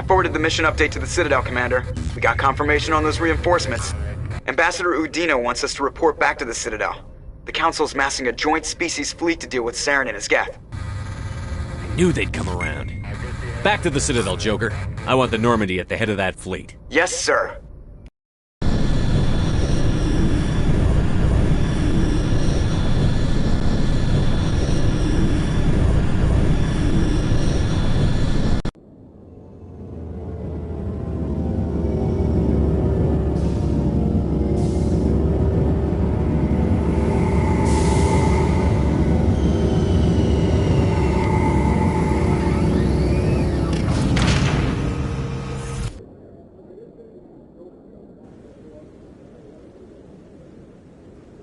forwarded the mission update to the Citadel, Commander. We got confirmation on those reinforcements. Ambassador Udina wants us to report back to the Citadel. The Council's massing a joint species fleet to deal with Saren and his Geth. I knew they'd come around. Back to the Citadel, Joker. I want the Normandy at the head of that fleet. Yes, sir.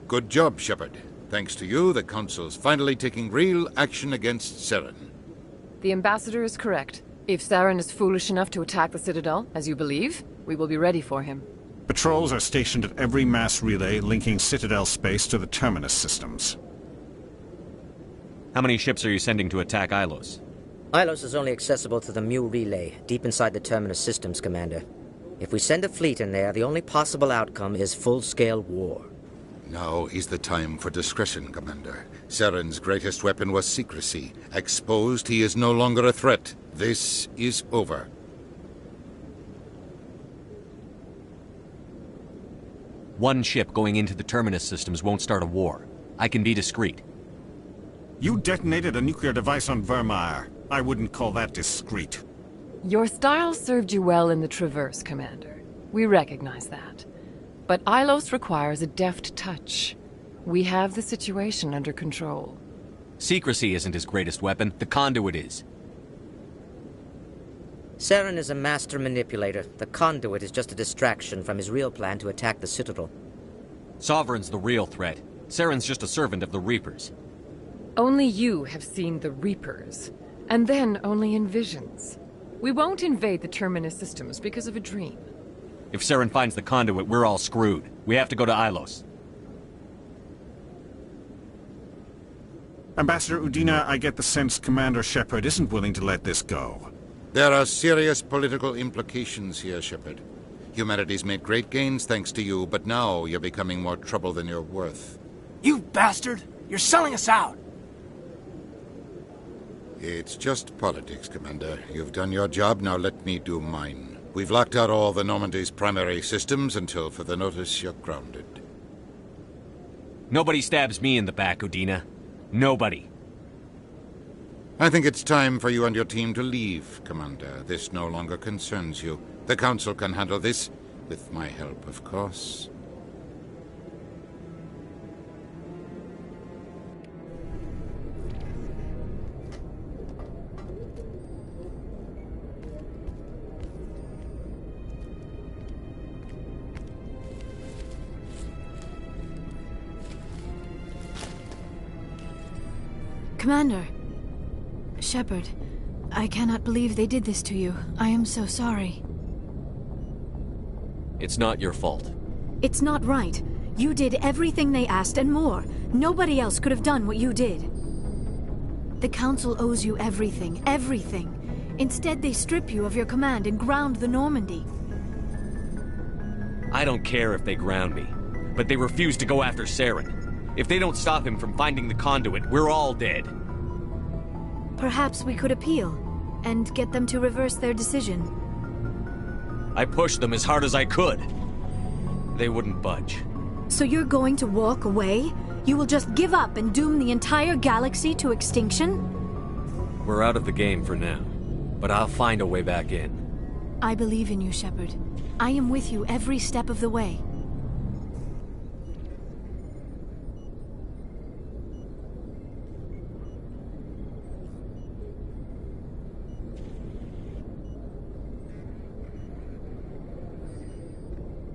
Good job, Shepard. Thanks to you, the Council's finally taking real action against Saren. The Ambassador is correct. If Saren is foolish enough to attack the Citadel, as you believe, we will be ready for him. Patrols are stationed at every mass relay linking Citadel space to the Terminus systems. How many ships are you sending to attack Ilos? Ilos is only accessible to the Mu relay, deep inside the Terminus systems, Commander. If we send a fleet in there, the only possible outcome is full-scale war. Now is the time for discretion, Commander. Saren's greatest weapon was secrecy. Exposed, he is no longer a threat. This is over. One ship going into the Terminus systems won't start a war. I can be discreet. You detonated a nuclear device on Vermeer. I wouldn't call that discreet. Your style served you well in the Traverse, Commander. We recognize that. But Ilos requires a deft touch. We have the situation under control. Secrecy isn't his greatest weapon. The conduit is. Saren is a master manipulator. The conduit is just a distraction from his real plan to attack the Citadel. Sovereign's the real threat. Saren's just a servant of the Reapers. Only you have seen the Reapers, and then only in visions. We won't invade the Terminus systems because of a dream. If Saren finds the conduit, we're all screwed. We have to go to Ilos. Ambassador Udina, I get the sense Commander Shepard isn't willing to let this go. There are serious political implications here, Shepard. Humanity's made great gains thanks to you, but now you're becoming more trouble than you're worth. You bastard! You're selling us out! It's just politics, Commander. You've done your job, now let me do mine. We've locked out all the Normandy's primary systems until further notice you're grounded. Nobody stabs me in the back, Udina. Nobody. I think it's time for you and your team to leave, Commander. This no longer concerns you. The Council can handle this, with my help, of course. Commander. Shepard, I cannot believe they did this to you. I am so sorry. It's not your fault. It's not right. You did everything they asked and more. Nobody else could have done what you did. The Council owes you everything, everything. Instead, they strip you of your command and ground the Normandy. I don't care if they ground me, but they refuse to go after Saren. If they don't stop him from finding the conduit, we're all dead. Perhaps we could appeal, and get them to reverse their decision. I pushed them as hard as I could. They wouldn't budge. So you're going to walk away? You will just give up and doom the entire galaxy to extinction? We're out of the game for now, but I'll find a way back in. I believe in you, Shepard. I am with you every step of the way.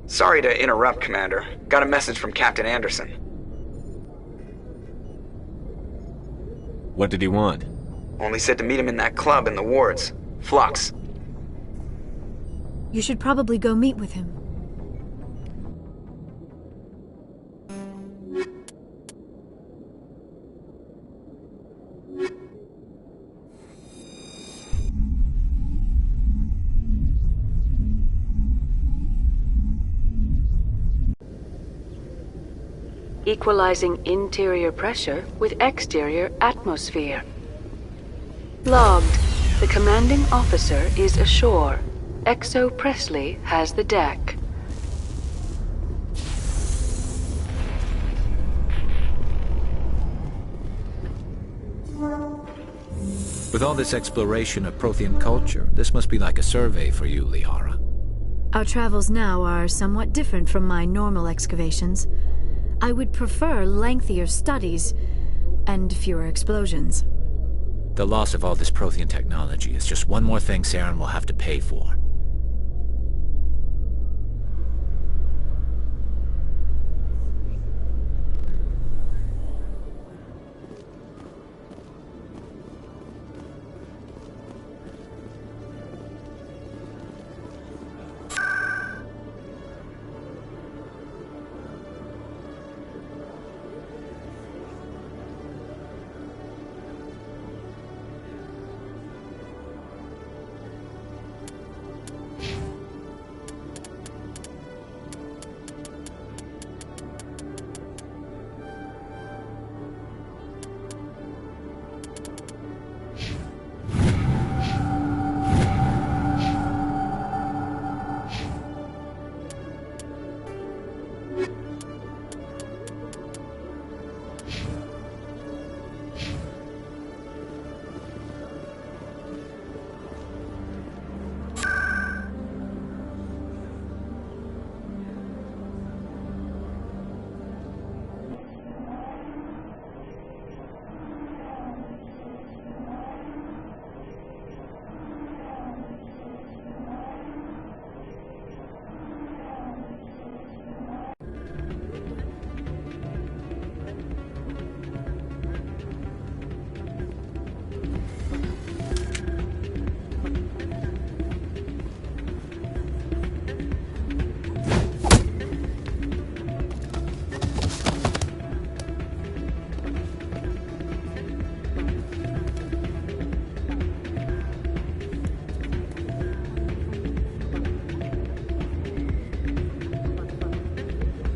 Sorry to interrupt, Commander. Got a message from Captain Anderson. What did he want? Only said to meet him in that club in the wards. Flux. You should probably go meet with him. equalizing interior pressure with exterior atmosphere. Logged. The commanding officer is ashore. Exo Presley has the deck. With all this exploration of Prothean culture, this must be like a survey for you, Liara. Our travels now are somewhat different from my normal excavations. I would prefer lengthier studies and fewer explosions. The loss of all this Prothean technology is just one more thing Saren will have to pay for.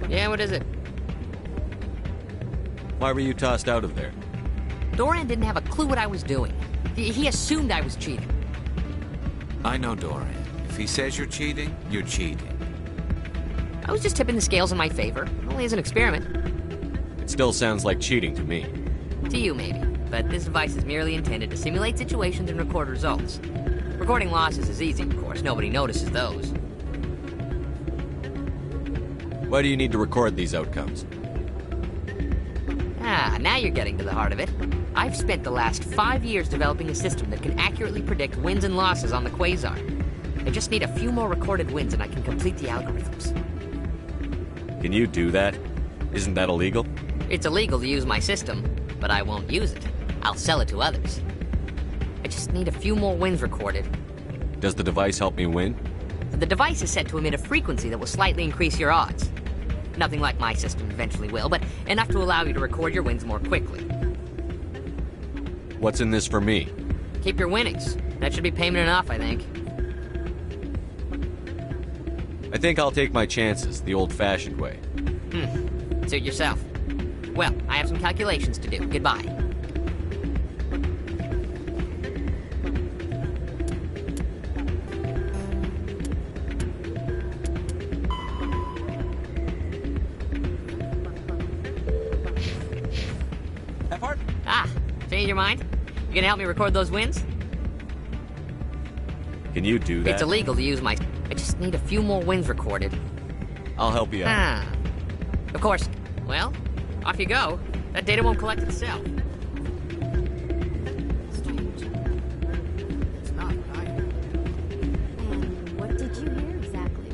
Yeah, what is it? Why were you tossed out of there? Doran didn't have a clue what I was doing. He assumed I was cheating. I know Doran. If he says you're cheating, you're cheating. I was just tipping the scales in my favor, only as an experiment. It still sounds like cheating to me. To you, maybe. But this device is merely intended to simulate situations and record results. Recording losses is easy, of course. Nobody notices those. Why do you need to record these outcomes? Ah, now you're getting to the heart of it. I've spent the last 5 years developing a system that can accurately predict wins and losses on the Quasar. I just need a few more recorded wins and I can complete the algorithms. Can you do that? Isn't that illegal? It's illegal to use my system, but I won't use it. I'll sell it to others. I just need a few more wins recorded. Does the device help me win? The device is set to emit a frequency that will slightly increase your odds. Nothing like my system eventually will, but enough to allow you to record your wins more quickly. What's in this for me? Keep your winnings. That should be payment enough, I think. I think I'll take my chances the old-fashioned way. Suit yourself. Well, I have some calculations to do. Goodbye. Change your mind? You gonna help me record those wins? Can you do that? It's illegal to use my... I just need a few more wins recorded. I'll help you out. Of course. Well, off you go. That data won't collect itself. Strange. It's not what I heard. And what did you hear exactly?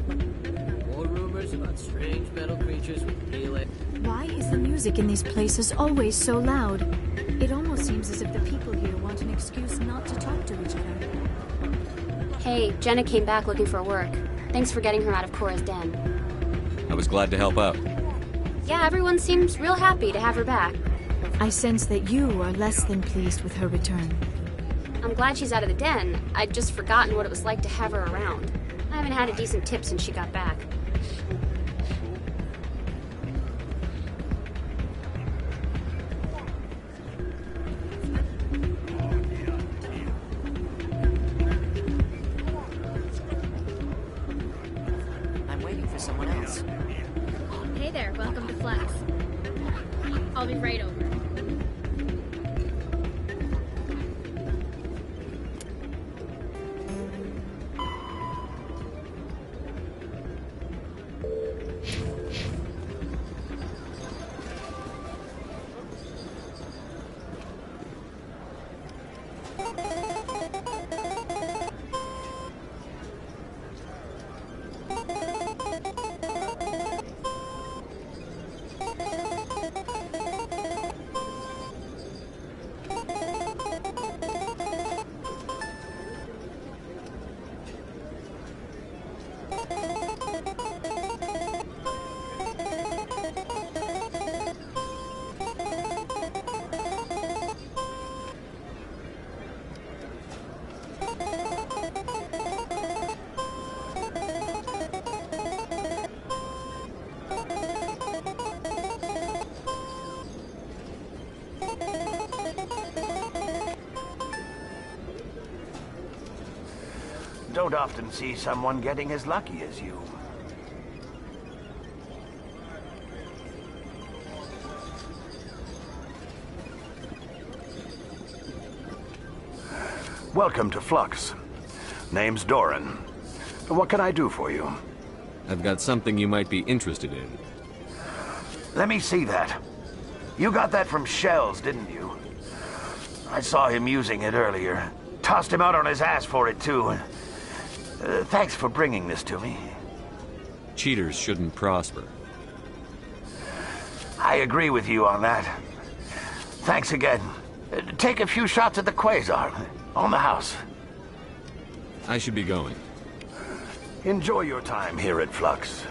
More rumors about strange metal creatures with pale... Why is the music in these places always so loud? It almost seems as if the people here want an excuse not to talk to each other. Hey, Jenna came back looking for work. Thanks for getting her out of Cora's den. I was glad to help out. Yeah, everyone seems real happy to have her back. I sense that you are less than pleased with her return. I'm glad she's out of the den. I'd just forgotten what it was like to have her around. I haven't had a decent tip since she got back. Don't often see someone getting as lucky as you. Welcome to Flux. Name's Doran. What can I do for you? I've got something you might be interested in. Let me see that. You got that from Shells, didn't you? I saw him using it earlier. Tossed him out on his ass for it, too. Thanks for bringing this to me. Cheaters shouldn't prosper. I agree with you on that. Thanks again. Take a few shots at the Quasar. On the house. I should be going. Enjoy your time here at Flux.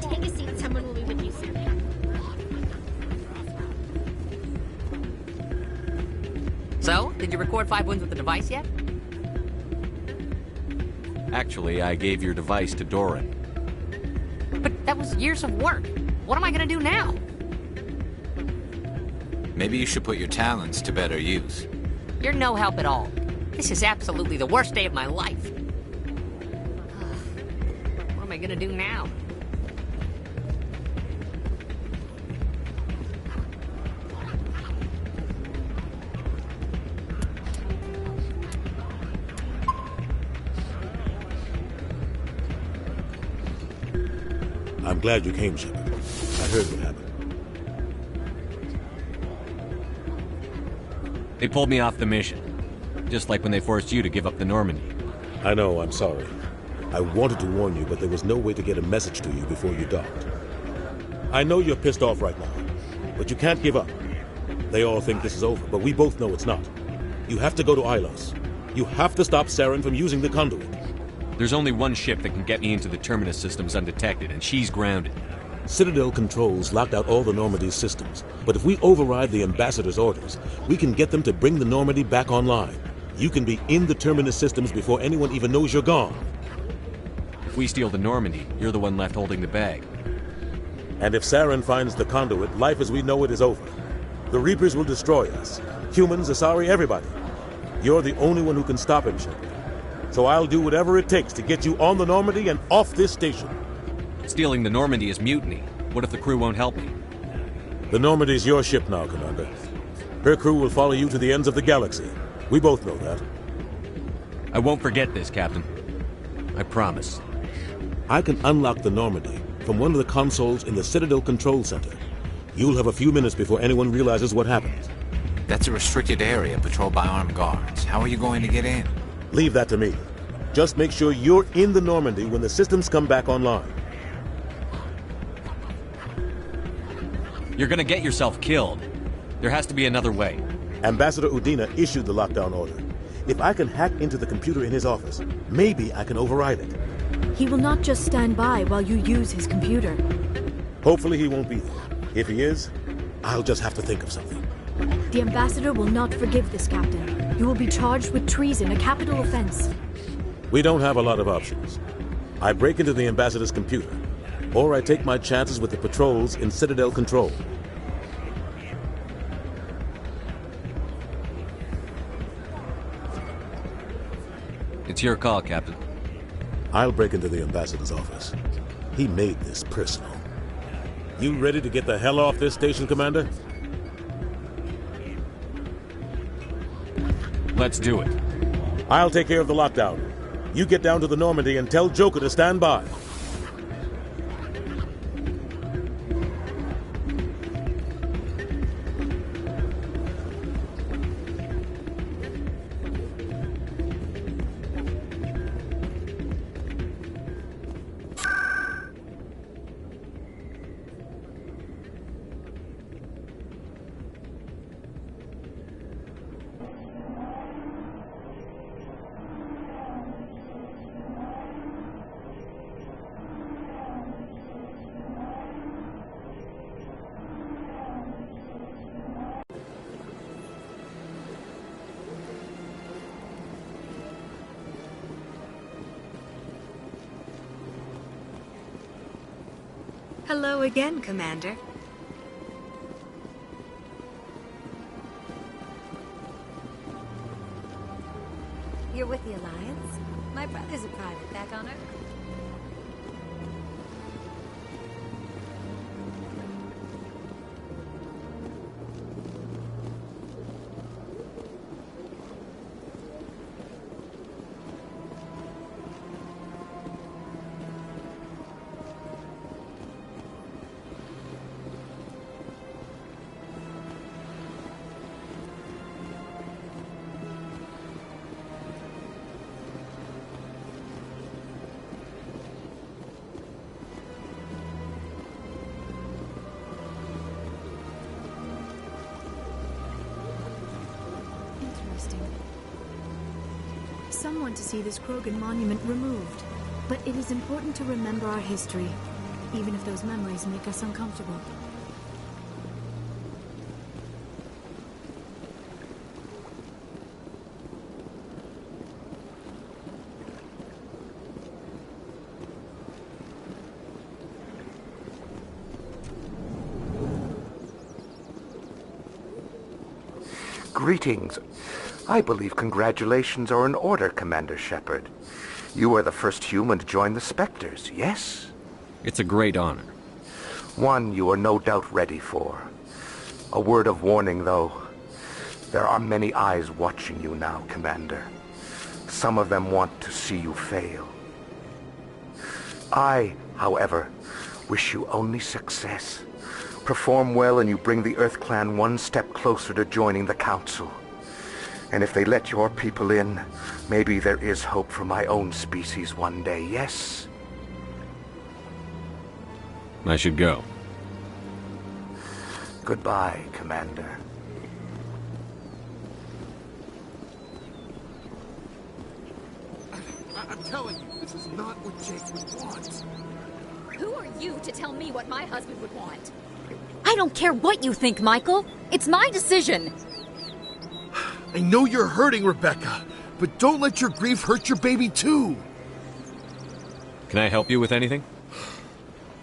Take a seat. Someone will be with you soon. So, did you record 5 wins with the device yet? Actually, I gave your device to Doran. But that was years of work. What am I gonna do now? Maybe you should put your talents to better use. You're no help at all. This is absolutely the worst day of my life. What am I gonna do now? I'm glad you came, Shepard. I heard what happened. They pulled me off the mission. Just like when they forced you to give up the Normandy. I know, I'm sorry. I wanted to warn you, but there was no way to get a message to you before you docked. I know you're pissed off right now, but you can't give up. They all think this is over, but we both know it's not. You have to go to Ilos. You have to stop Saren from using the conduit. There's only one ship that can get me into the Terminus systems undetected, and she's grounded. Citadel controls locked out all the Normandy's systems, but if we override the Ambassador's orders, we can get them to bring the Normandy back online. You can be in the Terminus systems before anyone even knows you're gone. If we steal the Normandy, you're the one left holding the bag. And if Saren finds the conduit, life as we know it is over. The Reapers will destroy us. Humans, Asari, everybody. You're the only one who can stop him, Shepard. So I'll do whatever it takes to get you on the Normandy and off this station. Stealing the Normandy is mutiny. What if the crew won't help me? The Normandy's your ship now, Commander. Her crew will follow you to the ends of the galaxy. We both know that. I won't forget this, Captain. I promise. I can unlock the Normandy from one of the consoles in the Citadel Control Center. You'll have a few minutes before anyone realizes what happened. That's a restricted area patrolled by armed guards. How are you going to get in? Leave that to me. Just make sure you're in the Normandy when the systems come back online. You're gonna get yourself killed. There has to be another way. Ambassador Udina issued the lockdown order. If I can hack into the computer in his office, maybe I can override it. He will not just stand by while you use his computer. Hopefully he won't be there. If he is, I'll just have to think of something. The ambassador will not forgive this, Captain. You will be charged with treason, a capital offense. We don't have a lot of options. I break into the ambassador's computer, or I take my chances with the patrols in Citadel Control. It's your call, Captain. I'll break into the ambassador's office. He made this personal. You ready to get the hell off this station, Commander? Let's do it. I'll take care of the lockdown. You get down to the Normandy and tell Joker to stand by. Hello again, Commander. You're with the Alliance? My brother's a private back on Earth. Someone to see this Krogan monument removed. But it is important to remember our history, even if those memories make us uncomfortable. Greetings. I believe congratulations are in order, Commander Shepard. You are the first human to join the Spectres, yes? It's a great honor. One you are no doubt ready for. A word of warning, though. There are many eyes watching you now, Commander. Some of them want to see you fail. I, however, wish you only success. Perform well and you bring the Earth Clan one step closer to joining the Council. And if they let your people in, maybe there is hope for my own species one day, yes? I should go. Goodbye, Commander. I'm telling you, this is not what Jake would want. Who are you to tell me what my husband would want? I don't care what you think, Michael. It's my decision. I know you're hurting, Rebecca, but don't let your grief hurt your baby too. Can I help you with anything?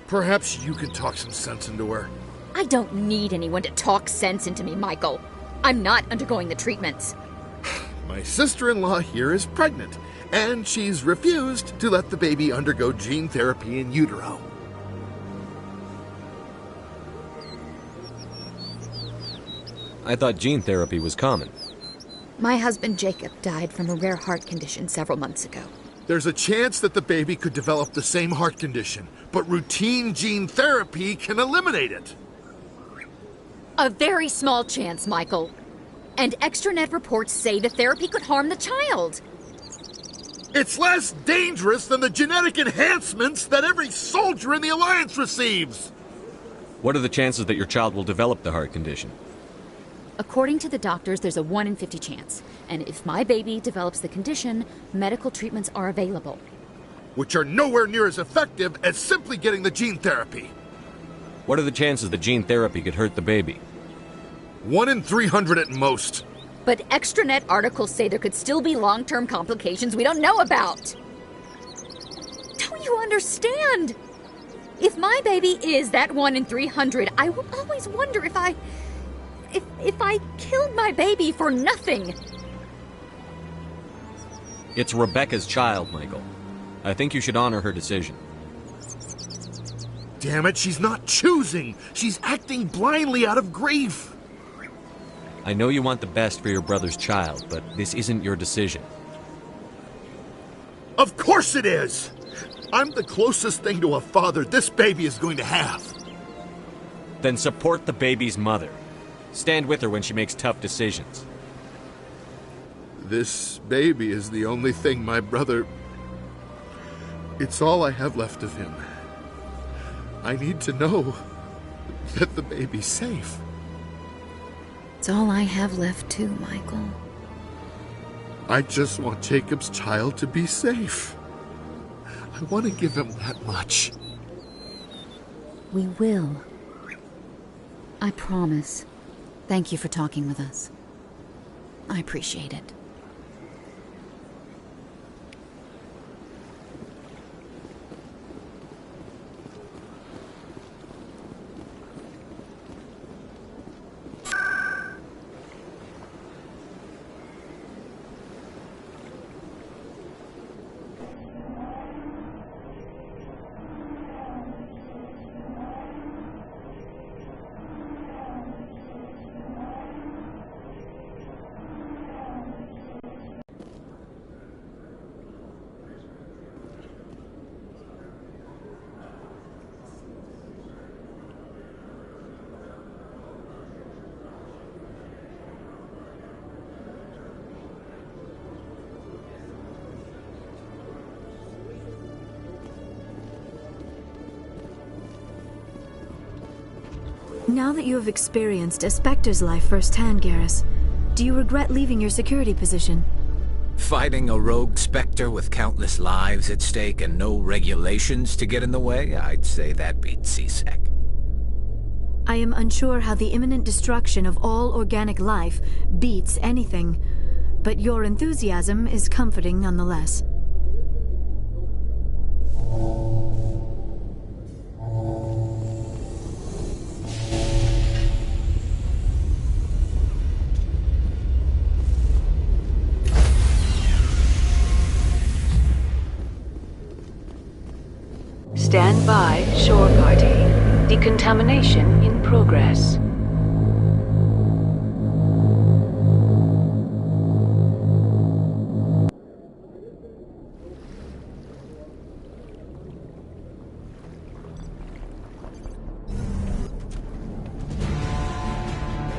Perhaps you could talk some sense into her. I don't need anyone to talk sense into me, Michael. I'm not undergoing the treatments. My sister-in-law here is pregnant, and she's refused to let the baby undergo gene therapy in utero. I thought gene therapy was common. My husband Jacob died from a rare heart condition several months ago. There's a chance that the baby could develop the same heart condition, but routine gene therapy can eliminate it. A very small chance, Michael. And extranet reports say the therapy could harm the child. It's less dangerous than the genetic enhancements that every soldier in the Alliance receives. What are the chances that your child will develop the heart condition? According to the doctors, there's a 1 in 50 chance. And if my baby develops the condition, medical treatments are available. Which are nowhere near as effective as simply getting the gene therapy. What are the chances that gene therapy could hurt the baby? 1 in 300 at most. But extranet articles say there could still be long-term complications we don't know about. Don't you understand? If my baby is that 1 in 300, I will always wonder if I killed my baby for nothing. It's Rebecca's child, Michael. I think you should honor her decision. Damn it, she's not choosing. She's acting blindly out of grief. I know you want the best for your brother's child, but this isn't your decision. Of course it is! I'm the closest thing to a father this baby is going to have. Then support the baby's mother. Stand with her when she makes tough decisions. This baby is the only thing my brother... It's all I have left of him. I need to know that the baby's safe. It's all I have left too, Michael. I just want Jacob's child to be safe. I want to give him that much. We will. I promise. Thank you for talking with us. I appreciate it. Now that you have experienced a Spectre's life firsthand, Garrus, do you regret leaving your security position? Fighting a rogue Spectre with countless lives at stake and no regulations to get in the way? I'd say that beats C-Sec. I am unsure how the imminent destruction of all organic life beats anything, but your enthusiasm is comforting nonetheless. Stand by, shore party. Decontamination in progress.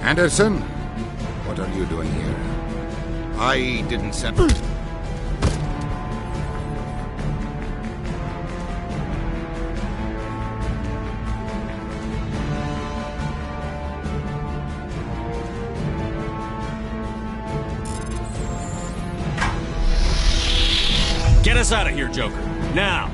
Anderson, what are you doing here? I didn't send... Get us out of here, Joker. Now!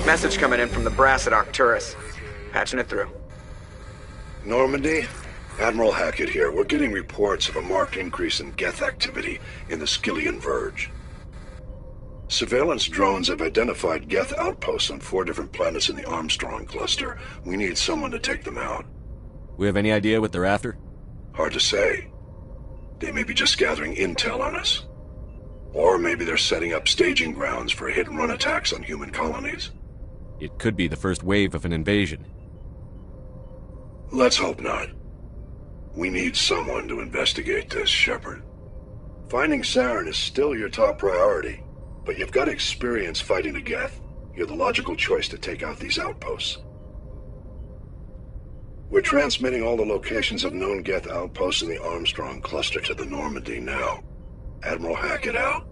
Message coming in from the brass at Arcturus. Patching it through. Normandy? Admiral Hackett here. We're getting reports of a marked increase in Geth activity in the Skyllian Verge. Surveillance drones have identified Geth outposts on 4 different planets in the Armstrong cluster. We need someone to take them out. We have any idea what they're after? Hard to say. They may be just gathering intel on us. Or maybe they're setting up staging grounds for hit-and-run attacks on human colonies. It could be the first wave of an invasion. Let's hope not. We need someone to investigate this, Shepard. Finding Saren is still your top priority, but you've got experience fighting the Geth. You're the logical choice to take out these outposts. We're transmitting all the locations of known Geth outposts in the Armstrong cluster to the Normandy now. Admiral Hackett out.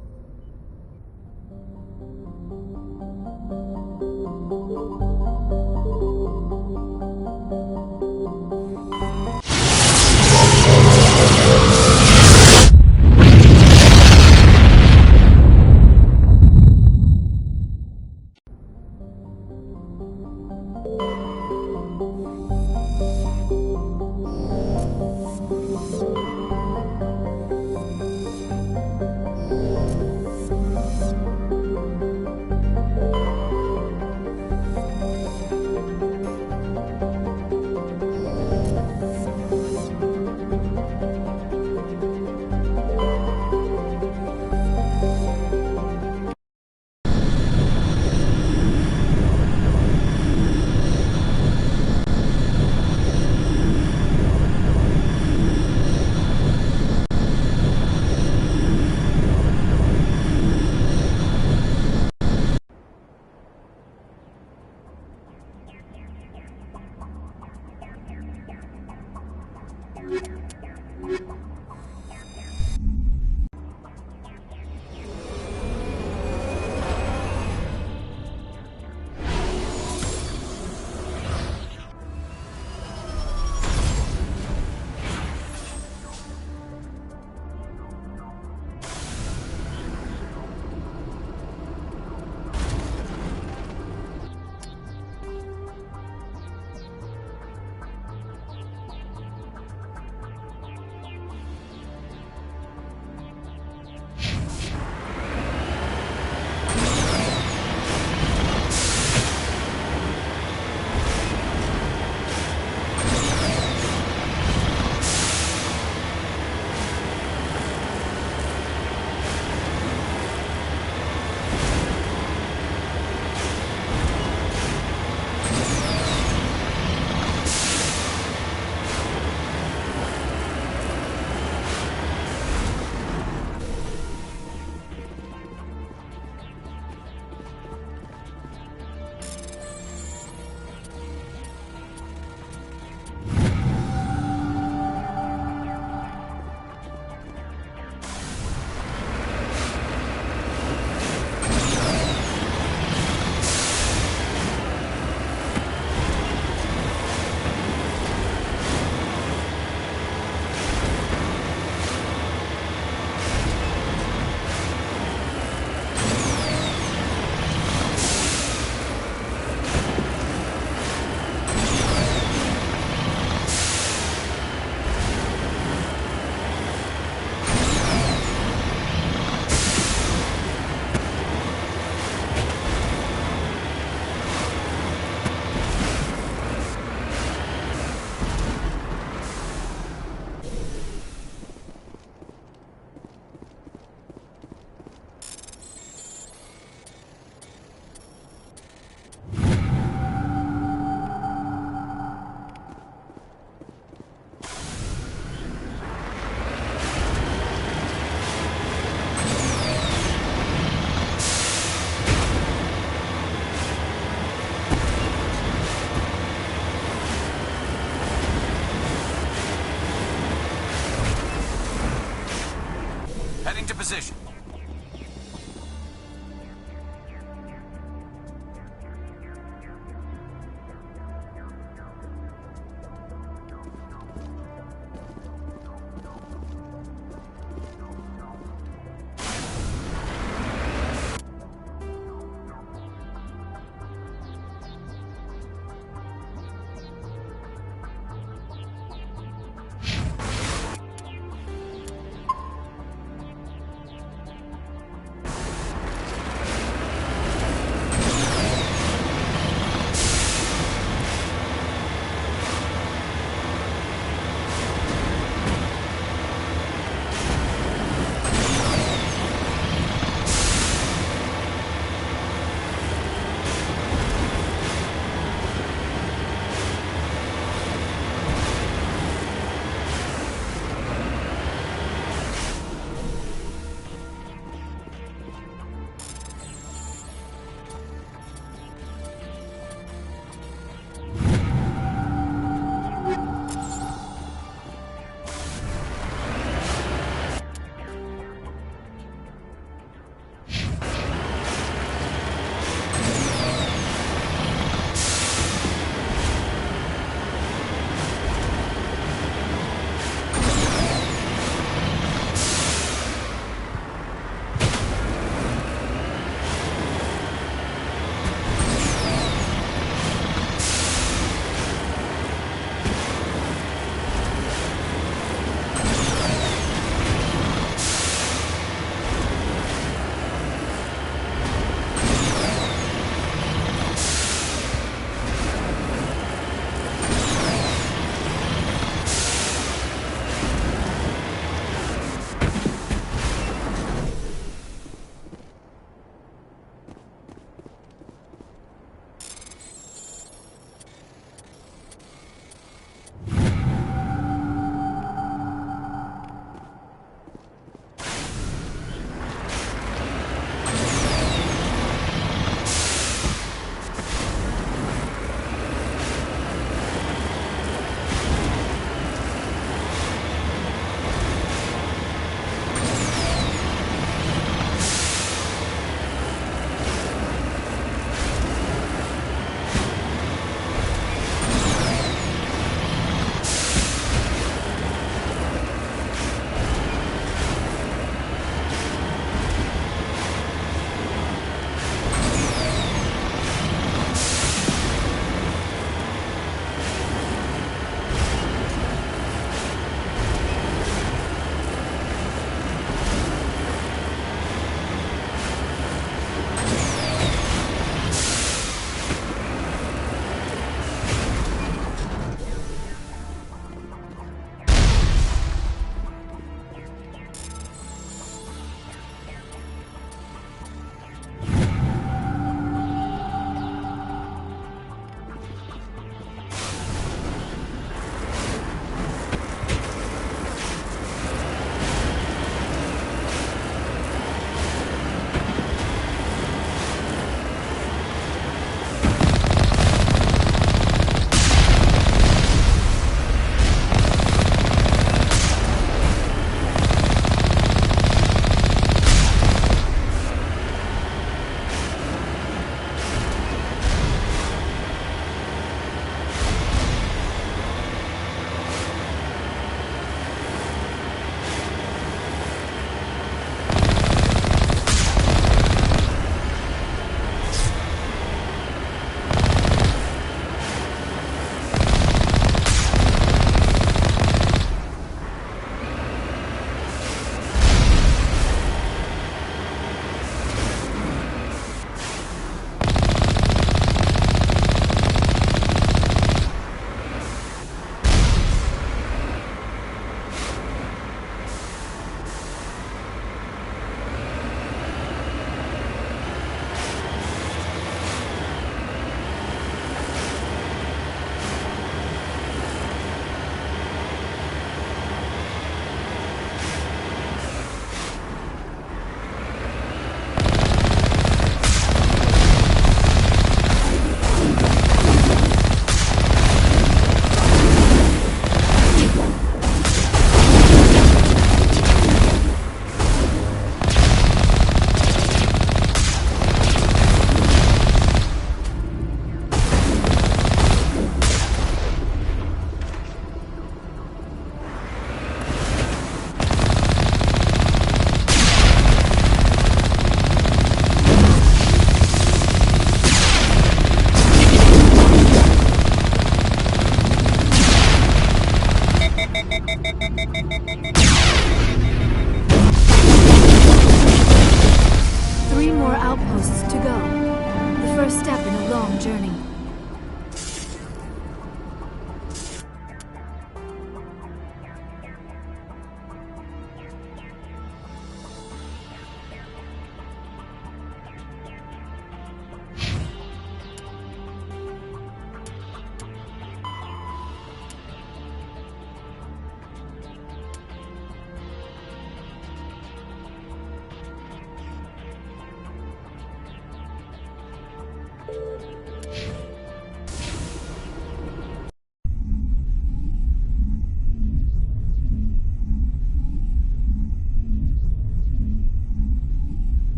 Position.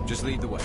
Just lead the way.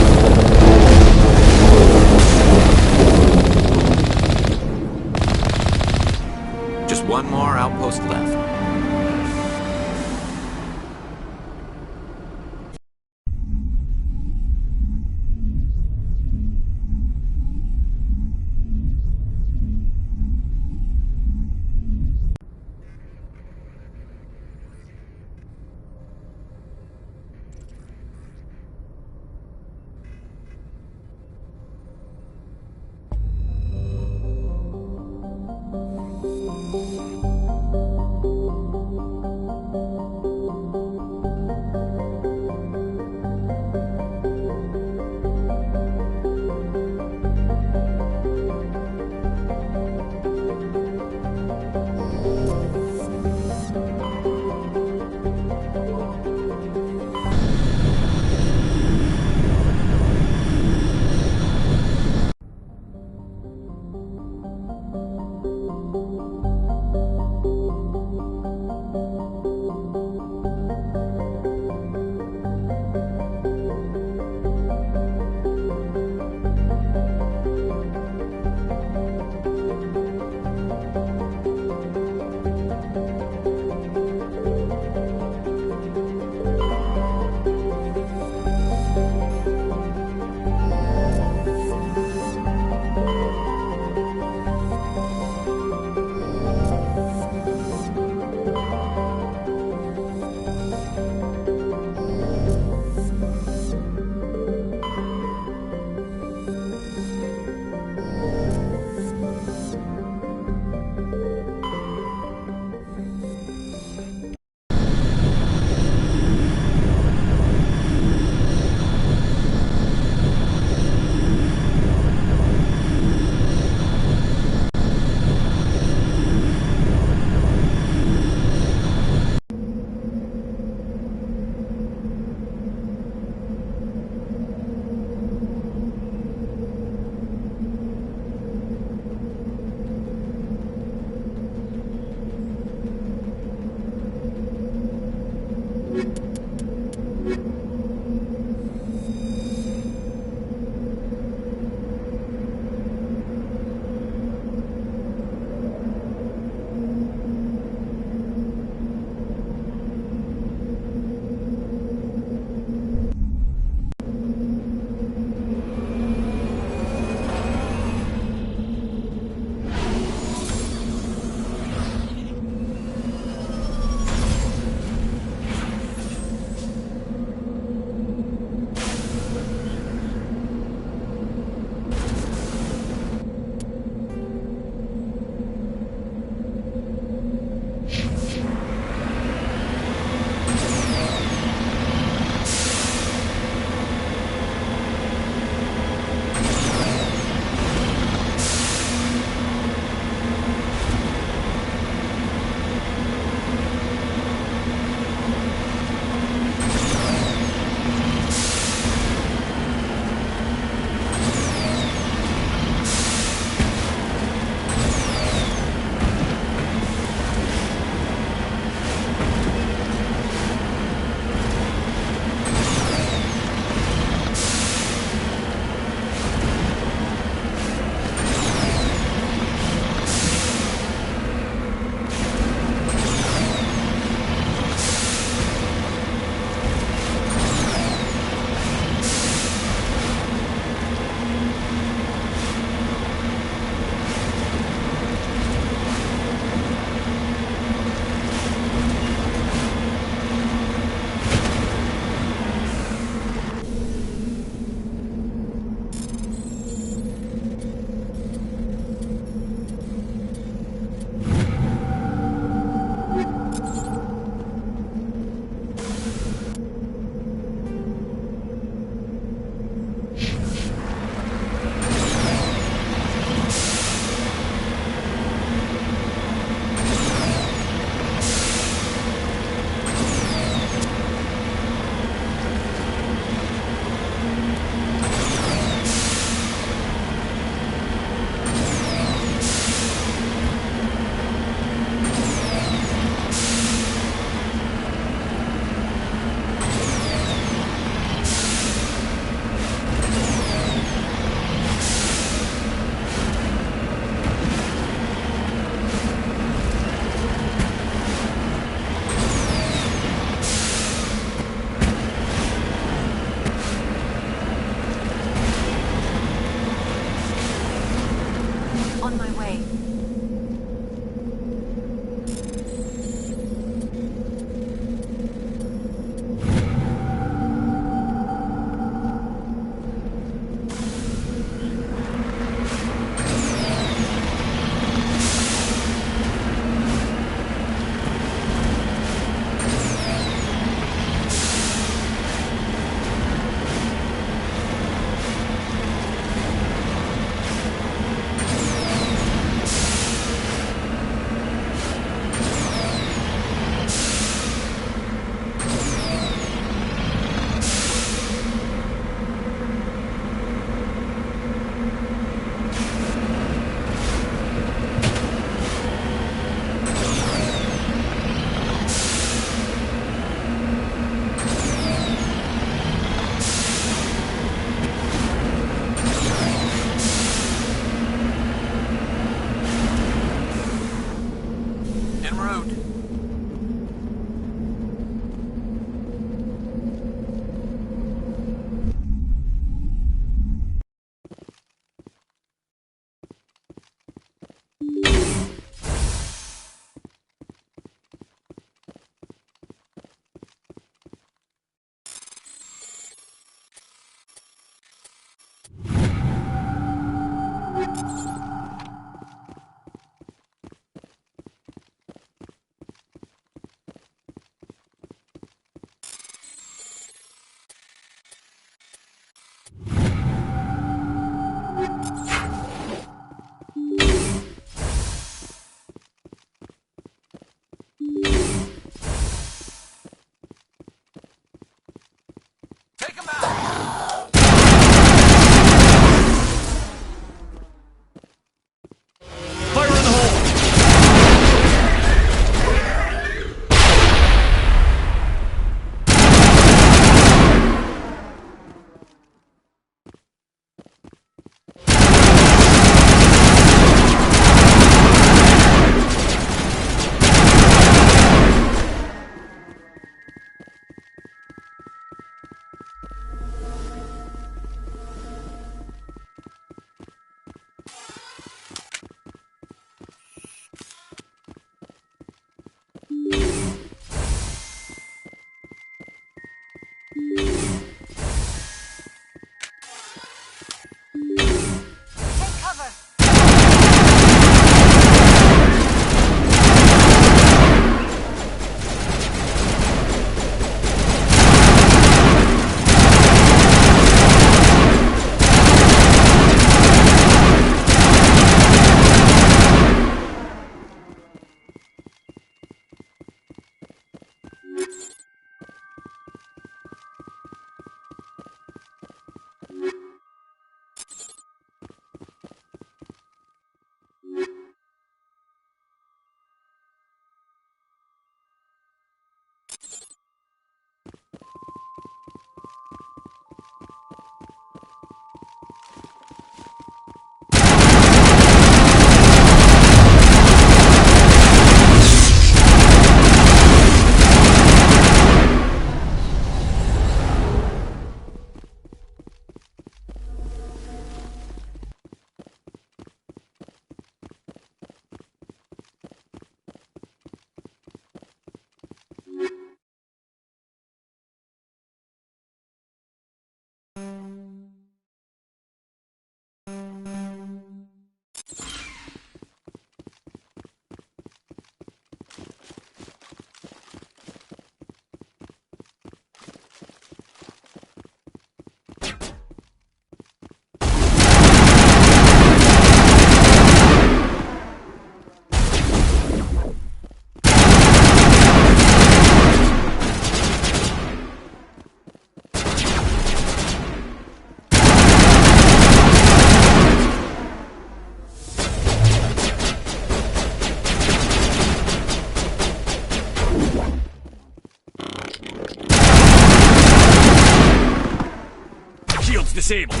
Shield's disabled.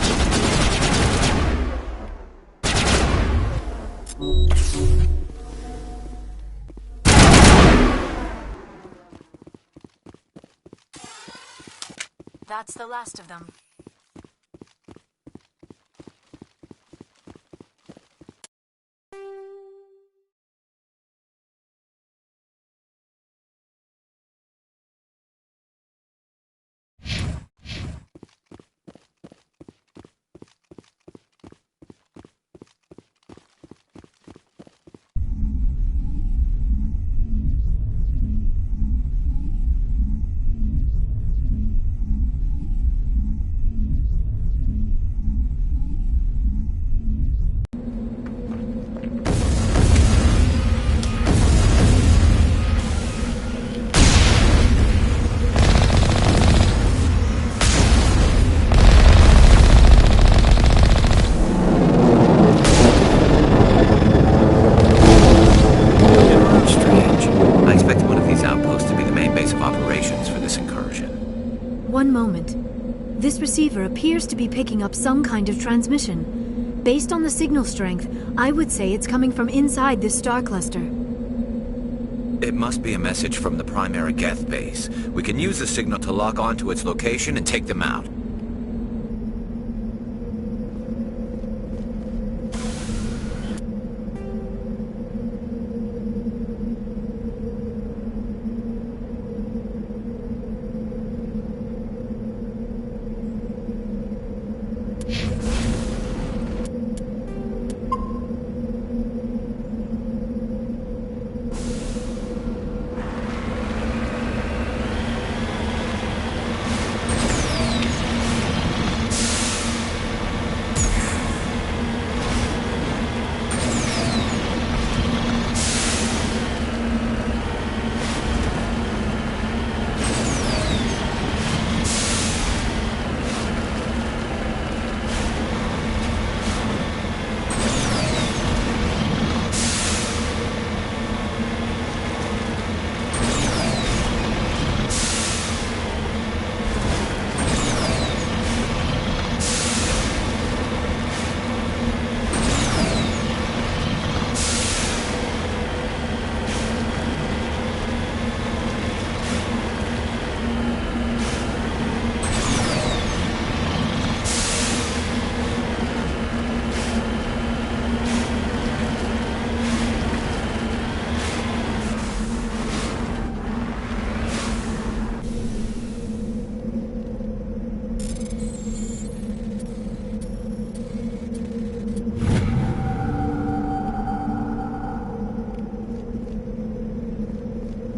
That's the last of them. One moment. This receiver appears to be picking up some kind of transmission. Based on the signal strength, I would say it's coming from inside this star cluster. It must be a message from the primary Geth base. We can use the signal to lock onto its location and take them out.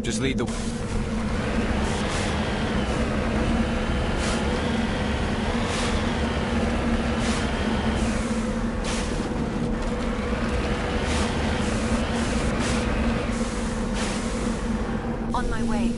Just lead the way. On my way.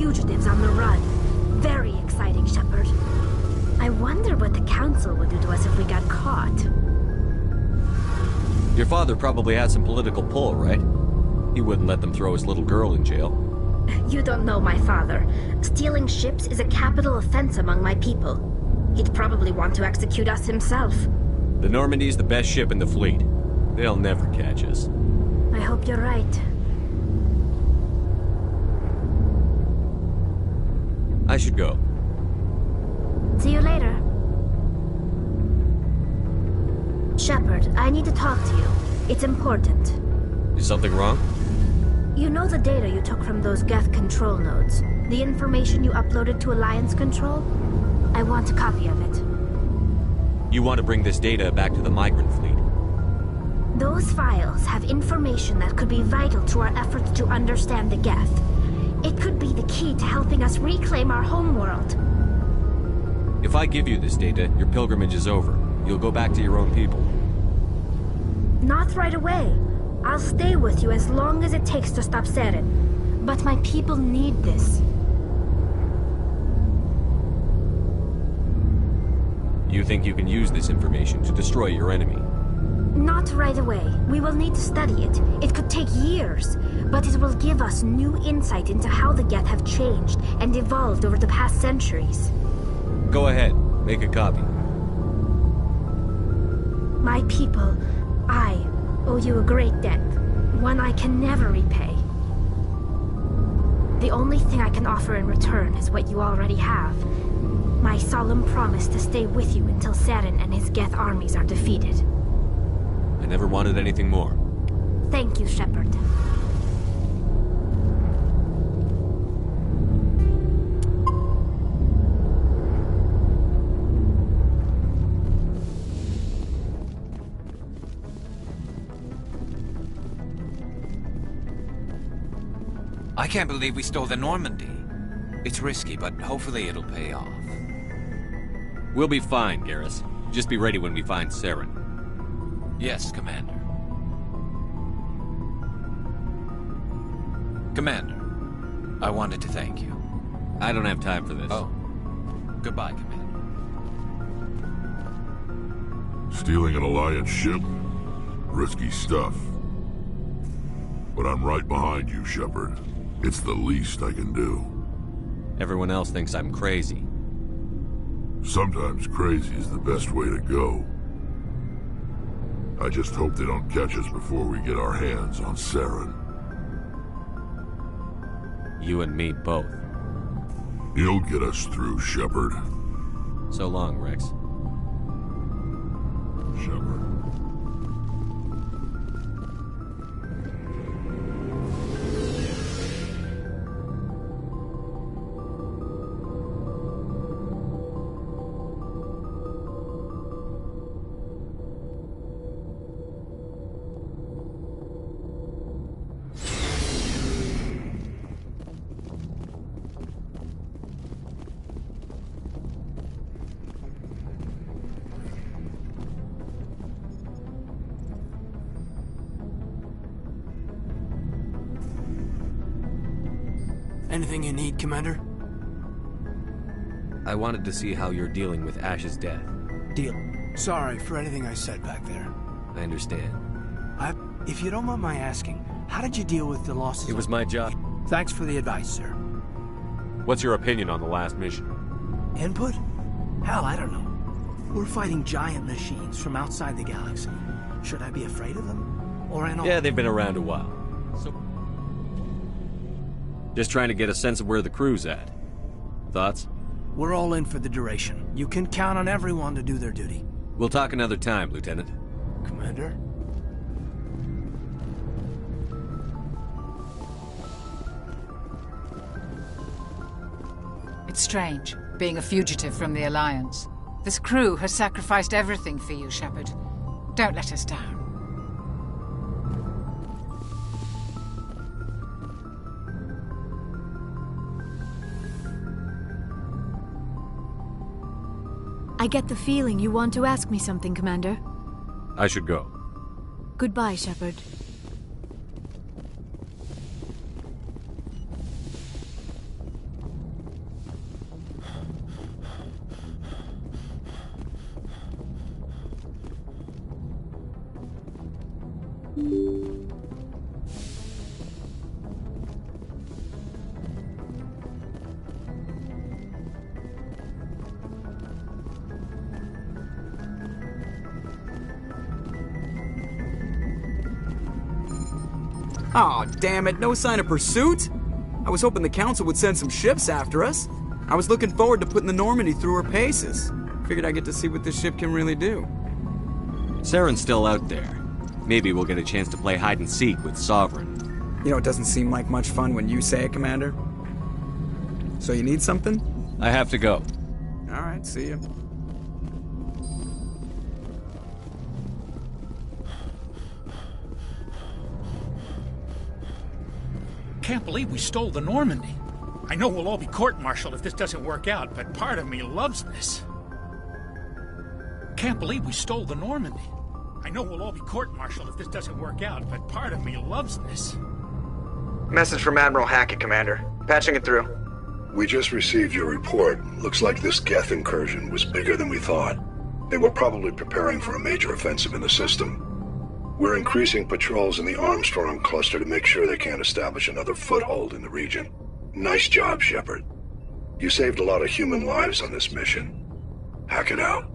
fugitives on the run. Very exciting, Shepard. I wonder what the Council would do to us if we got caught. Your father probably had some political pull, right? He wouldn't let them throw his little girl in jail. You don't know my father. Stealing ships is a capital offense among my people. He'd probably want to execute us himself. The Normandy's the best ship in the fleet. They'll never catch us. I hope you're right. I should go. See you later. Shepard, I need to talk to you. It's important. Is something wrong? You know the data you took from those Geth control nodes? The information you uploaded to Alliance Control? I want a copy of it. You want to bring this data back to the migrant fleet? Those files have information that could be vital to our efforts to understand the Geth. It could be the key to helping us reclaim our homeworld. If I give you this data, your pilgrimage is over. You'll go back to your own people. Not right away. I'll stay with you as long as it takes to stop Saren. But my people need this. You think you can use this information to destroy your enemy? Not right away. We will need to study it. It could take years, but it will give us new insight into how the Geth have changed and evolved over the past centuries. Go ahead. Make a copy. My people, I owe you a great debt. One I can never repay. The only thing I can offer in return is what you already have. My solemn promise to stay with you until Saren and his Geth armies are defeated. I never wanted anything more. Thank you, Shepard. I can't believe we stole the Normandy. It's risky, but hopefully it'll pay off. We'll be fine, Garrus. Just be ready when we find Saren. Yes, Commander. Commander, I wanted to thank you. I don't have time for this. Oh. Goodbye, Commander. Stealing an Alliance ship? Risky stuff. But I'm right behind you, Shepard. It's the least I can do. Everyone else thinks I'm crazy. Sometimes crazy is the best way to go. I just hope they don't catch us before we get our hands on Saren. You and me both. You'll get us through, Shepard. So long, Rex. Shepard. Anything you need, Commander? I wanted to see how you're dealing with Ash's death. Deal. Sorry for anything I said back there. I understand. If you don't mind my asking, how did you deal with the losses? It was my job. Thanks for the advice, sir. What's your opinion on the last mission? Input? Hell, I don't know. We're fighting giant machines from outside the galaxy. Should I be afraid of them? Or an Yeah, they've been around a while. So... Just trying to get a sense of where the crew's at. Thoughts? We're all in for the duration. You can count on everyone to do their duty. We'll talk another time, Lieutenant. Commander? It's strange, being a fugitive from the Alliance. This crew has sacrificed everything for you, Shepard. Don't let us down. I get the feeling you want to ask me something, Commander. I should go. Goodbye, Shepard. Aw, damn it, no sign of pursuit? I was hoping the Council would send some ships after us. I was looking forward to putting the Normandy through her paces. Figured I'd get to see what this ship can really do. Saren's still out there. Maybe we'll get a chance to play hide and seek with Sovereign. You know, it doesn't seem like much fun when you say it, Commander. So you need something? I have to go. Alright, see ya. Can't believe we stole the Normandy. I know we'll all be court-martialed if this doesn't work out, but part of me loves this. Can't believe we stole the Normandy. I know we'll all be court-martialed if this doesn't work out, but part of me loves this. Message from Admiral Hackett, Commander. Patching it through. We just received your report. Looks like this Geth incursion was bigger than we thought. They were probably preparing for a major offensive in the system. We're increasing patrols in the Armstrong cluster to make sure they can't establish another foothold in the region. Nice job, Shepard. You saved a lot of human lives on this mission. Hackett out.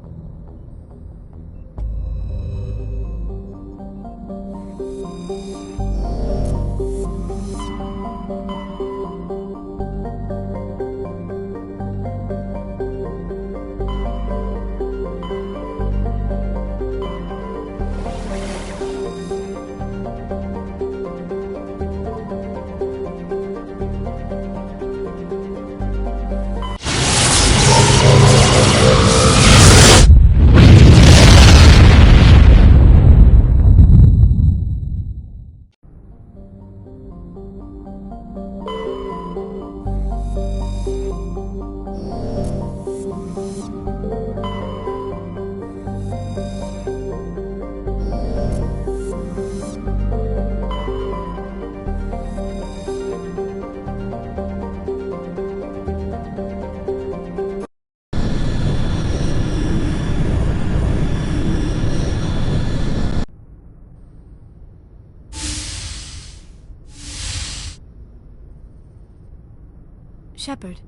Shepard,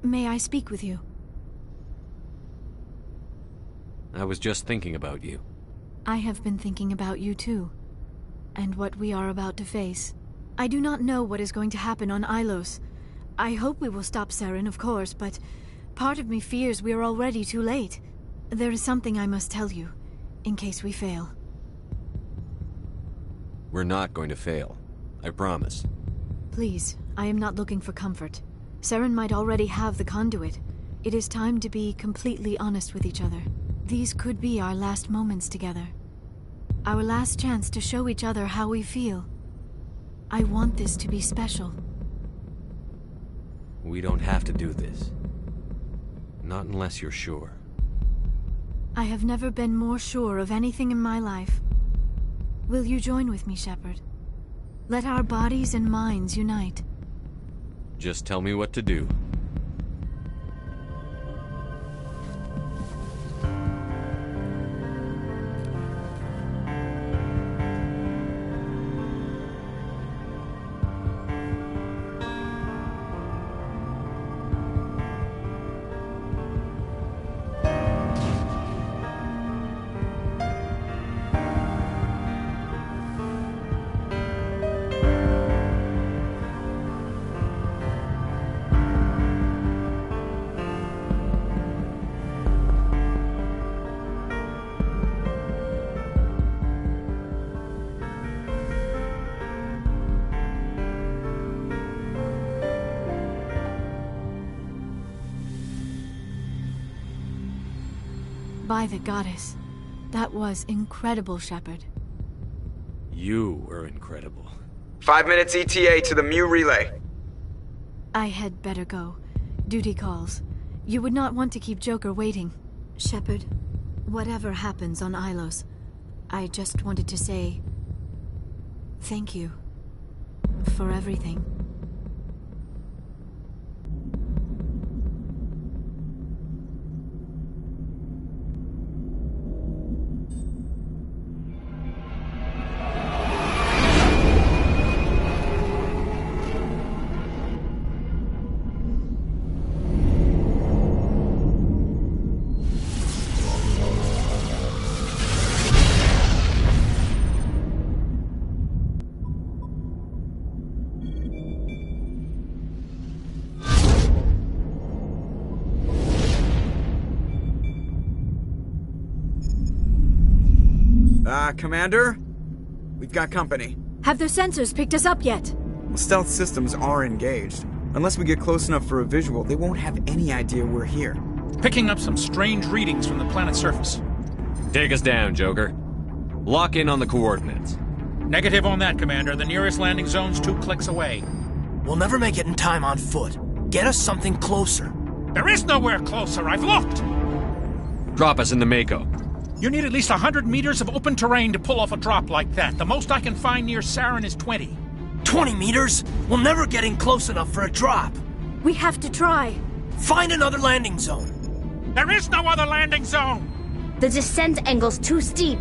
may I speak with you? I was just thinking about you. I have been thinking about you too, and what we are about to face. I do not know what is going to happen on Ilos. I hope we will stop Saren, of course, but part of me fears we are already too late. There is something I must tell you, in case we fail. We're not going to fail. I promise. Please, I am not looking for comfort. Saren might already have the conduit. It is time to be completely honest with each other. These could be our last moments together. Our last chance to show each other how we feel. I want this to be special. We don't have to do this. Not unless you're sure. I have never been more sure of anything in my life. Will you join with me, Shepard? Let our bodies and minds unite. Just tell me what to do. By the goddess. That was incredible, Shepard. You were incredible. 5 minutes ETA to the Mu relay. I had better go. Duty calls. You would not want to keep Joker waiting. Shepard, whatever happens on Ilos, I just wanted to say... thank you. For everything. Commander? We've got company. Have their sensors picked us up yet? Well, stealth systems are engaged. Unless we get close enough for a visual, they won't have any idea we're here. Picking up some strange readings from the planet's surface. Take us down, Joker. Lock in on the coordinates. Negative on that, Commander. The nearest landing zone's 2 clicks away. We'll never make it in time on foot. Get us something closer. There is nowhere closer. I've looked. Drop us in the Mako. You need at least 100 meters of open terrain to pull off a drop like that. The most I can find near Saren is 20. 20 meters? We'll never get in close enough for a drop. We have to try. Find another landing zone. There is no other landing zone! The descent angle's too steep.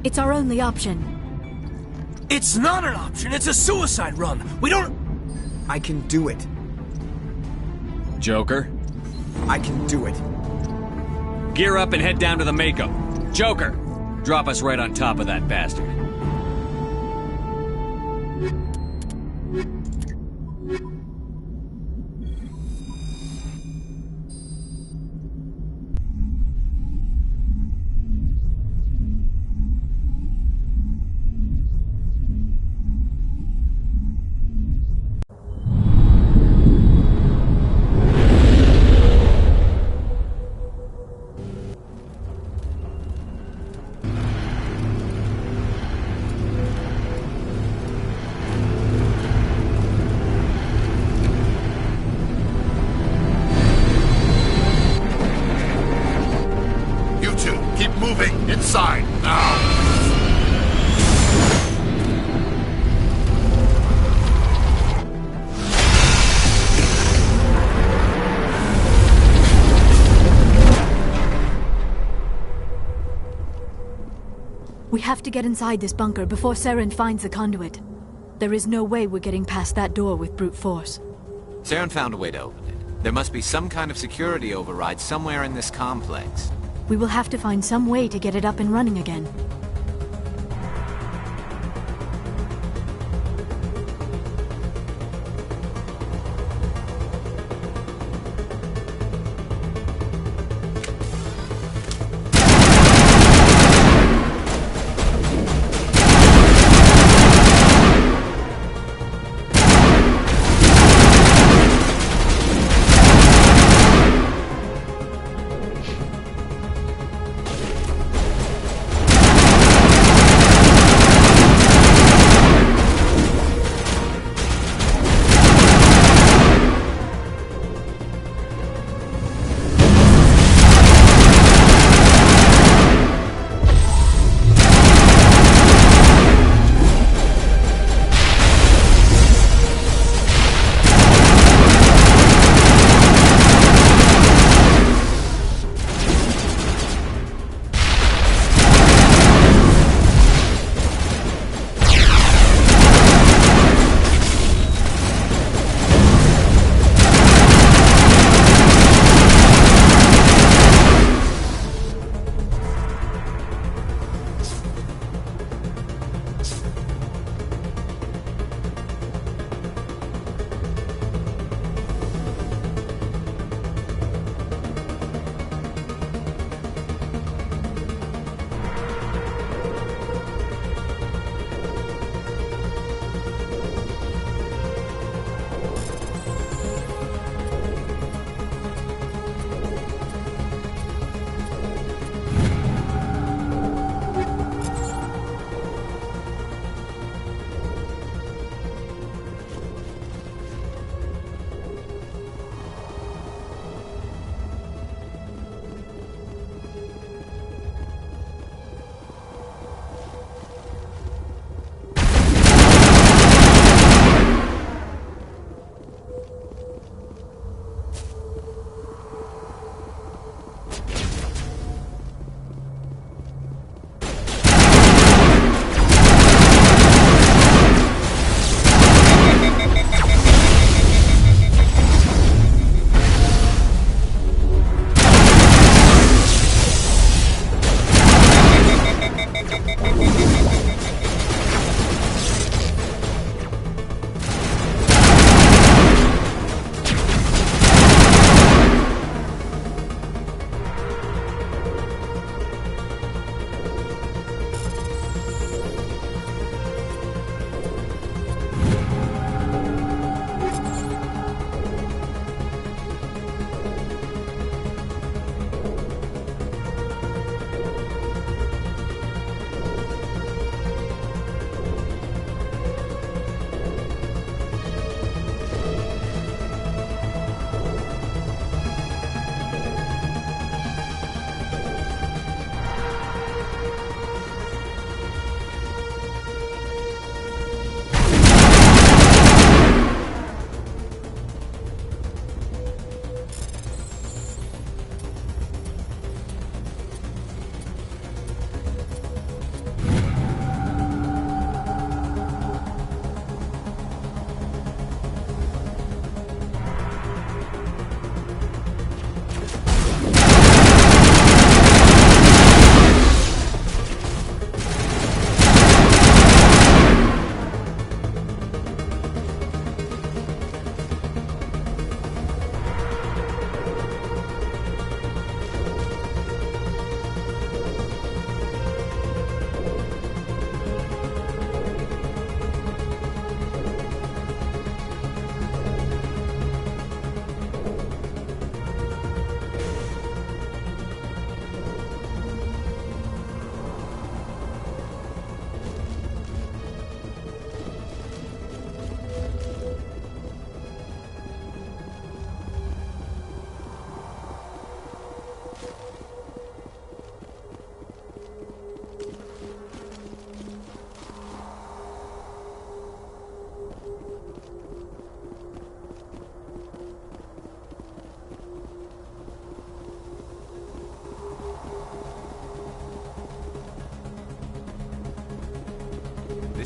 It's our only option. It's not an option. It's a suicide run. We don't... I can do it. Joker? I can do it. Gear up and head down to the Mako. Joker, drop us right on top of that bastard. Keep moving! Inside! Now! We have to get inside this bunker before Saren finds the conduit. There is no way we're getting past that door with brute force. Saren found a way to open it. There must be some kind of security override somewhere in this complex. We will have to find some way to get it up and running again.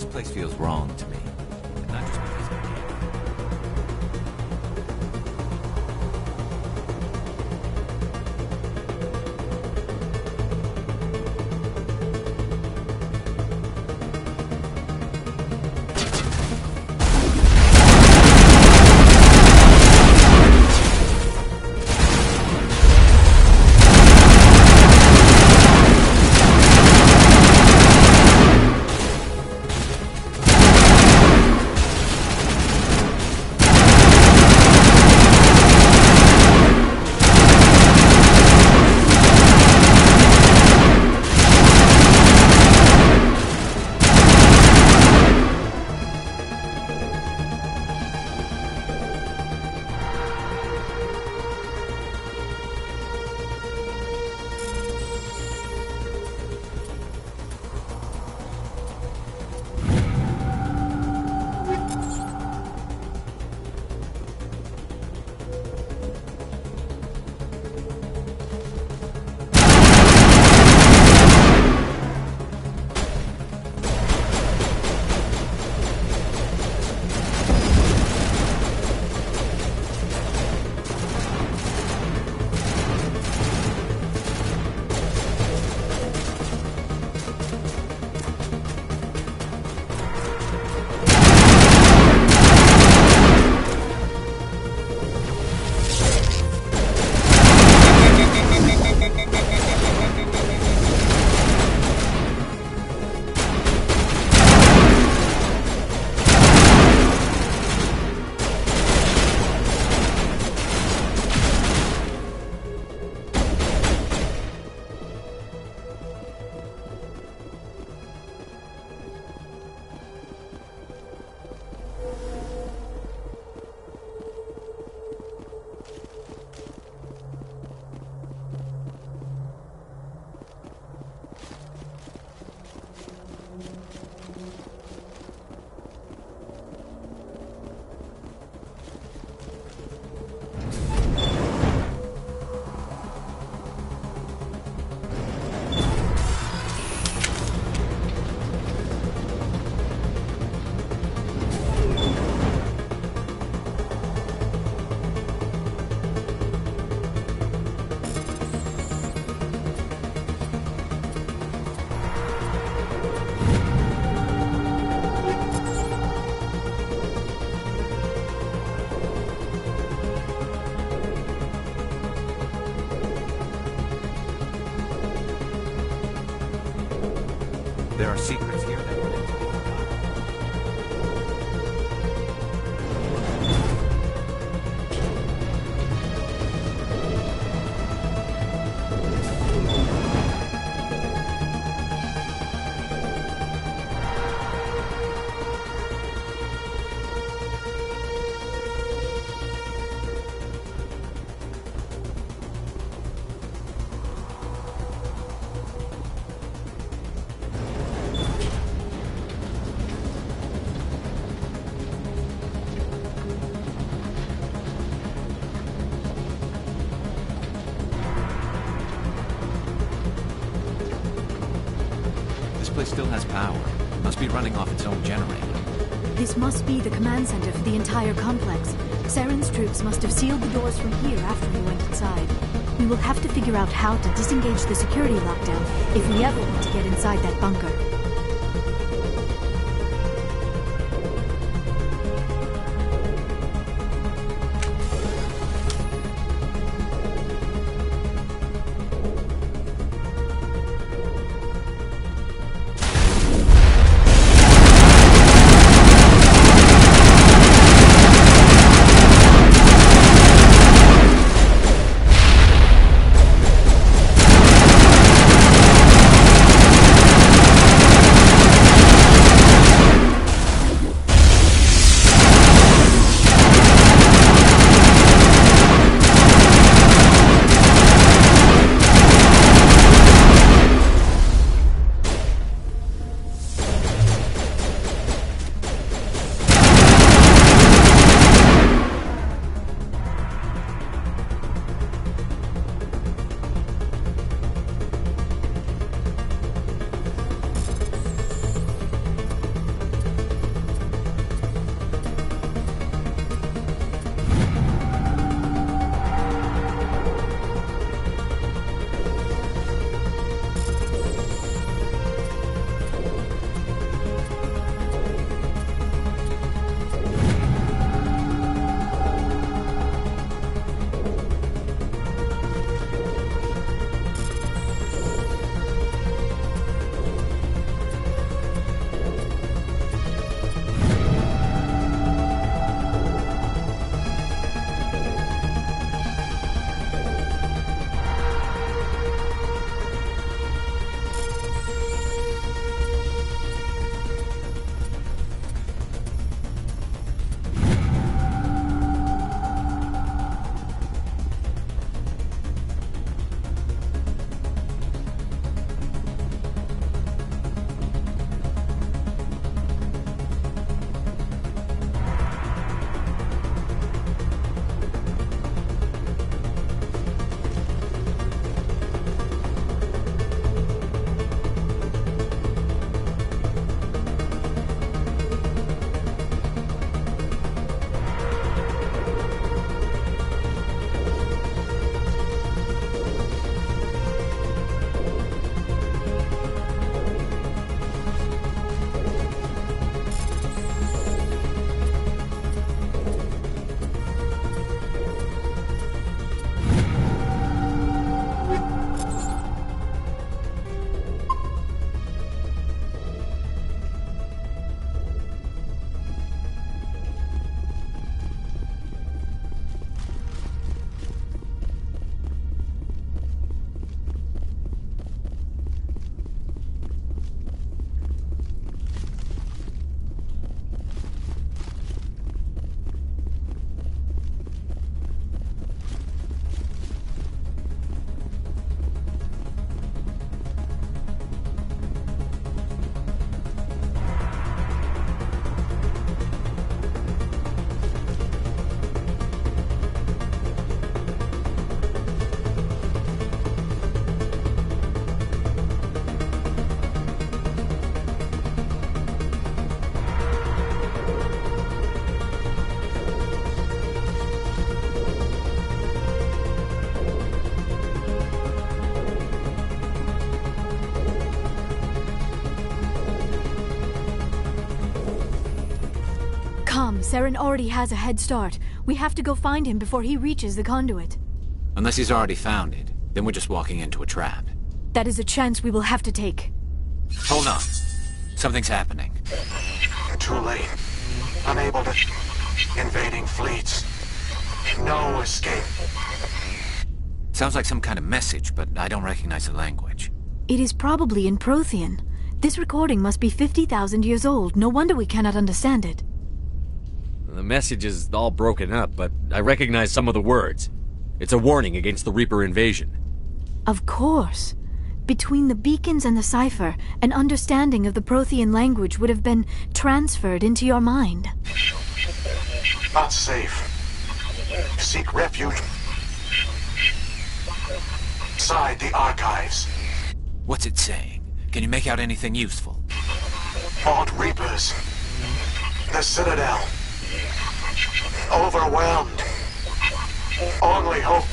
This place feels wrong to me. And not just because I'm here. There are secrets here that were meant to be forgotten. This place still has power. It must be running off its own generator. This must be the command center for the entire complex. Saren's troops must have sealed the doors from here after we went inside. We will have to figure out how to disengage the security lockdown if we ever want to get inside that bunker. Come, Saren already has a head start. We have to go find him before he reaches the conduit. Unless he's already found it, then we're just walking into a trap. That is a chance we will have to take. Hold on. Something's happening. Too late. Unable to... Invading fleets. No escape. Sounds like some kind of message, but I don't recognize the language. It is probably in Prothean. This recording must be 50,000 years old. No wonder we cannot understand it. The message is all broken up, but I recognize some of the words. It's a warning against the Reaper invasion. Of course. Between the beacons and the cipher, an understanding of the Prothean language would have been transferred into your mind. Not safe. Seek refuge inside the archives. What's it saying? Can you make out anything useful? Fought Reapers. The Citadel. Overwhelmed. Only hope.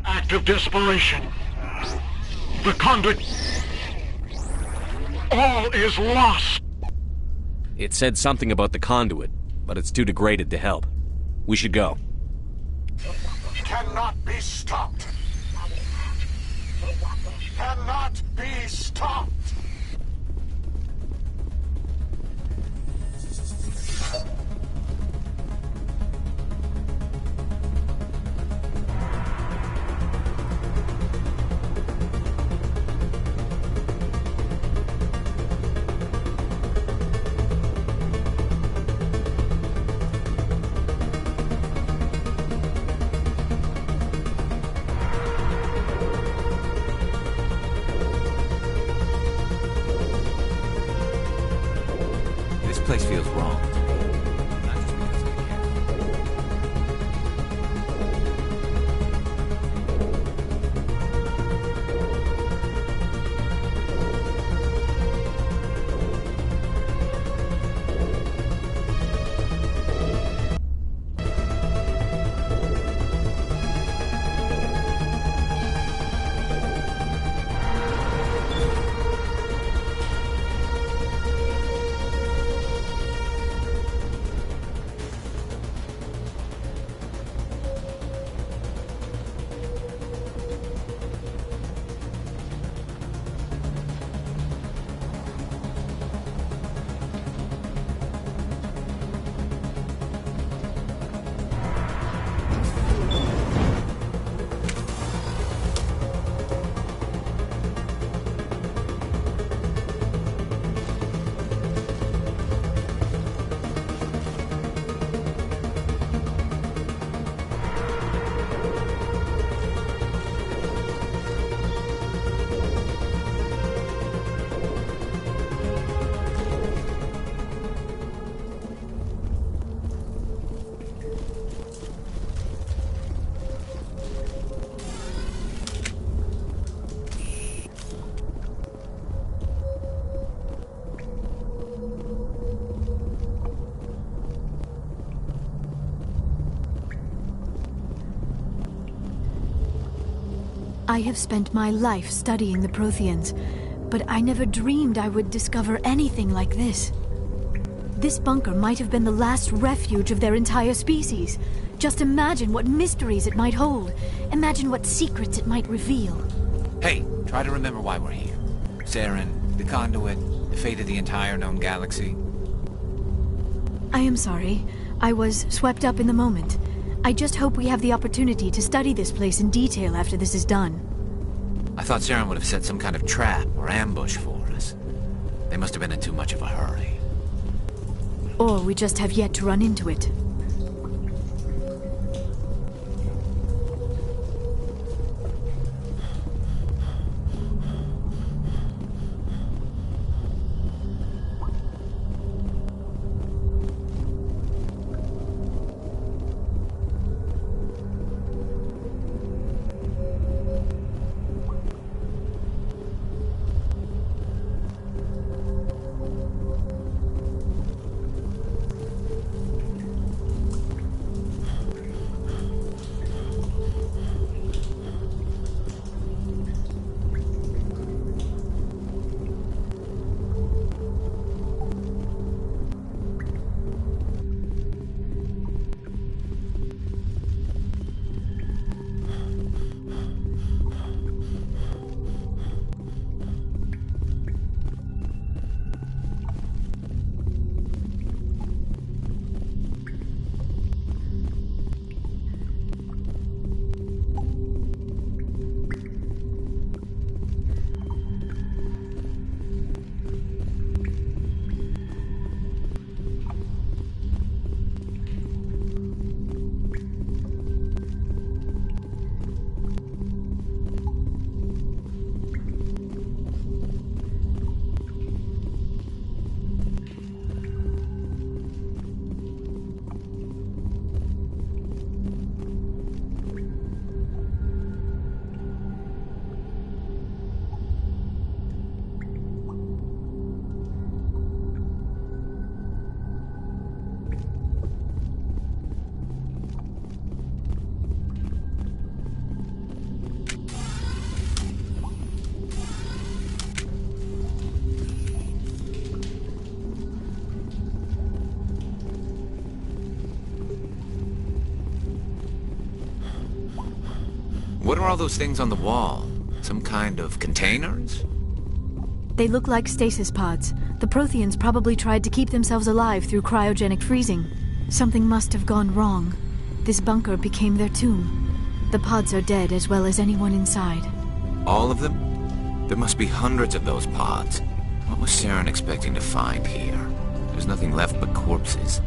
Act of desperation. The conduit. All is lost. It said something about the conduit, but it's too degraded to help. We should go. Cannot be stopped. Cannot be stopped. This place feels wrong. I have spent my life studying the Protheans, but I never dreamed I would discover anything like this. This bunker might have been the last refuge of their entire species. Just imagine what mysteries it might hold. Imagine what secrets it might reveal. Hey, try to remember why we're here. Saren, the conduit, the fate of the entire known galaxy. I am sorry. I was swept up in the moment. I just hope we have the opportunity to study this place in detail after this is done. I thought Saren would have set some kind of trap or ambush for us. They must have been in too much of a hurry. Or we just have yet to run into it. What are all those things on the wall? Some kind of containers? They look like stasis pods. The Protheans probably tried to keep themselves alive through cryogenic freezing. Something must have gone wrong. This bunker became their tomb. The pods are dead, as well as anyone inside. All of them? There must be hundreds of those pods. What was Saren expecting to find here? There's nothing left but corpses.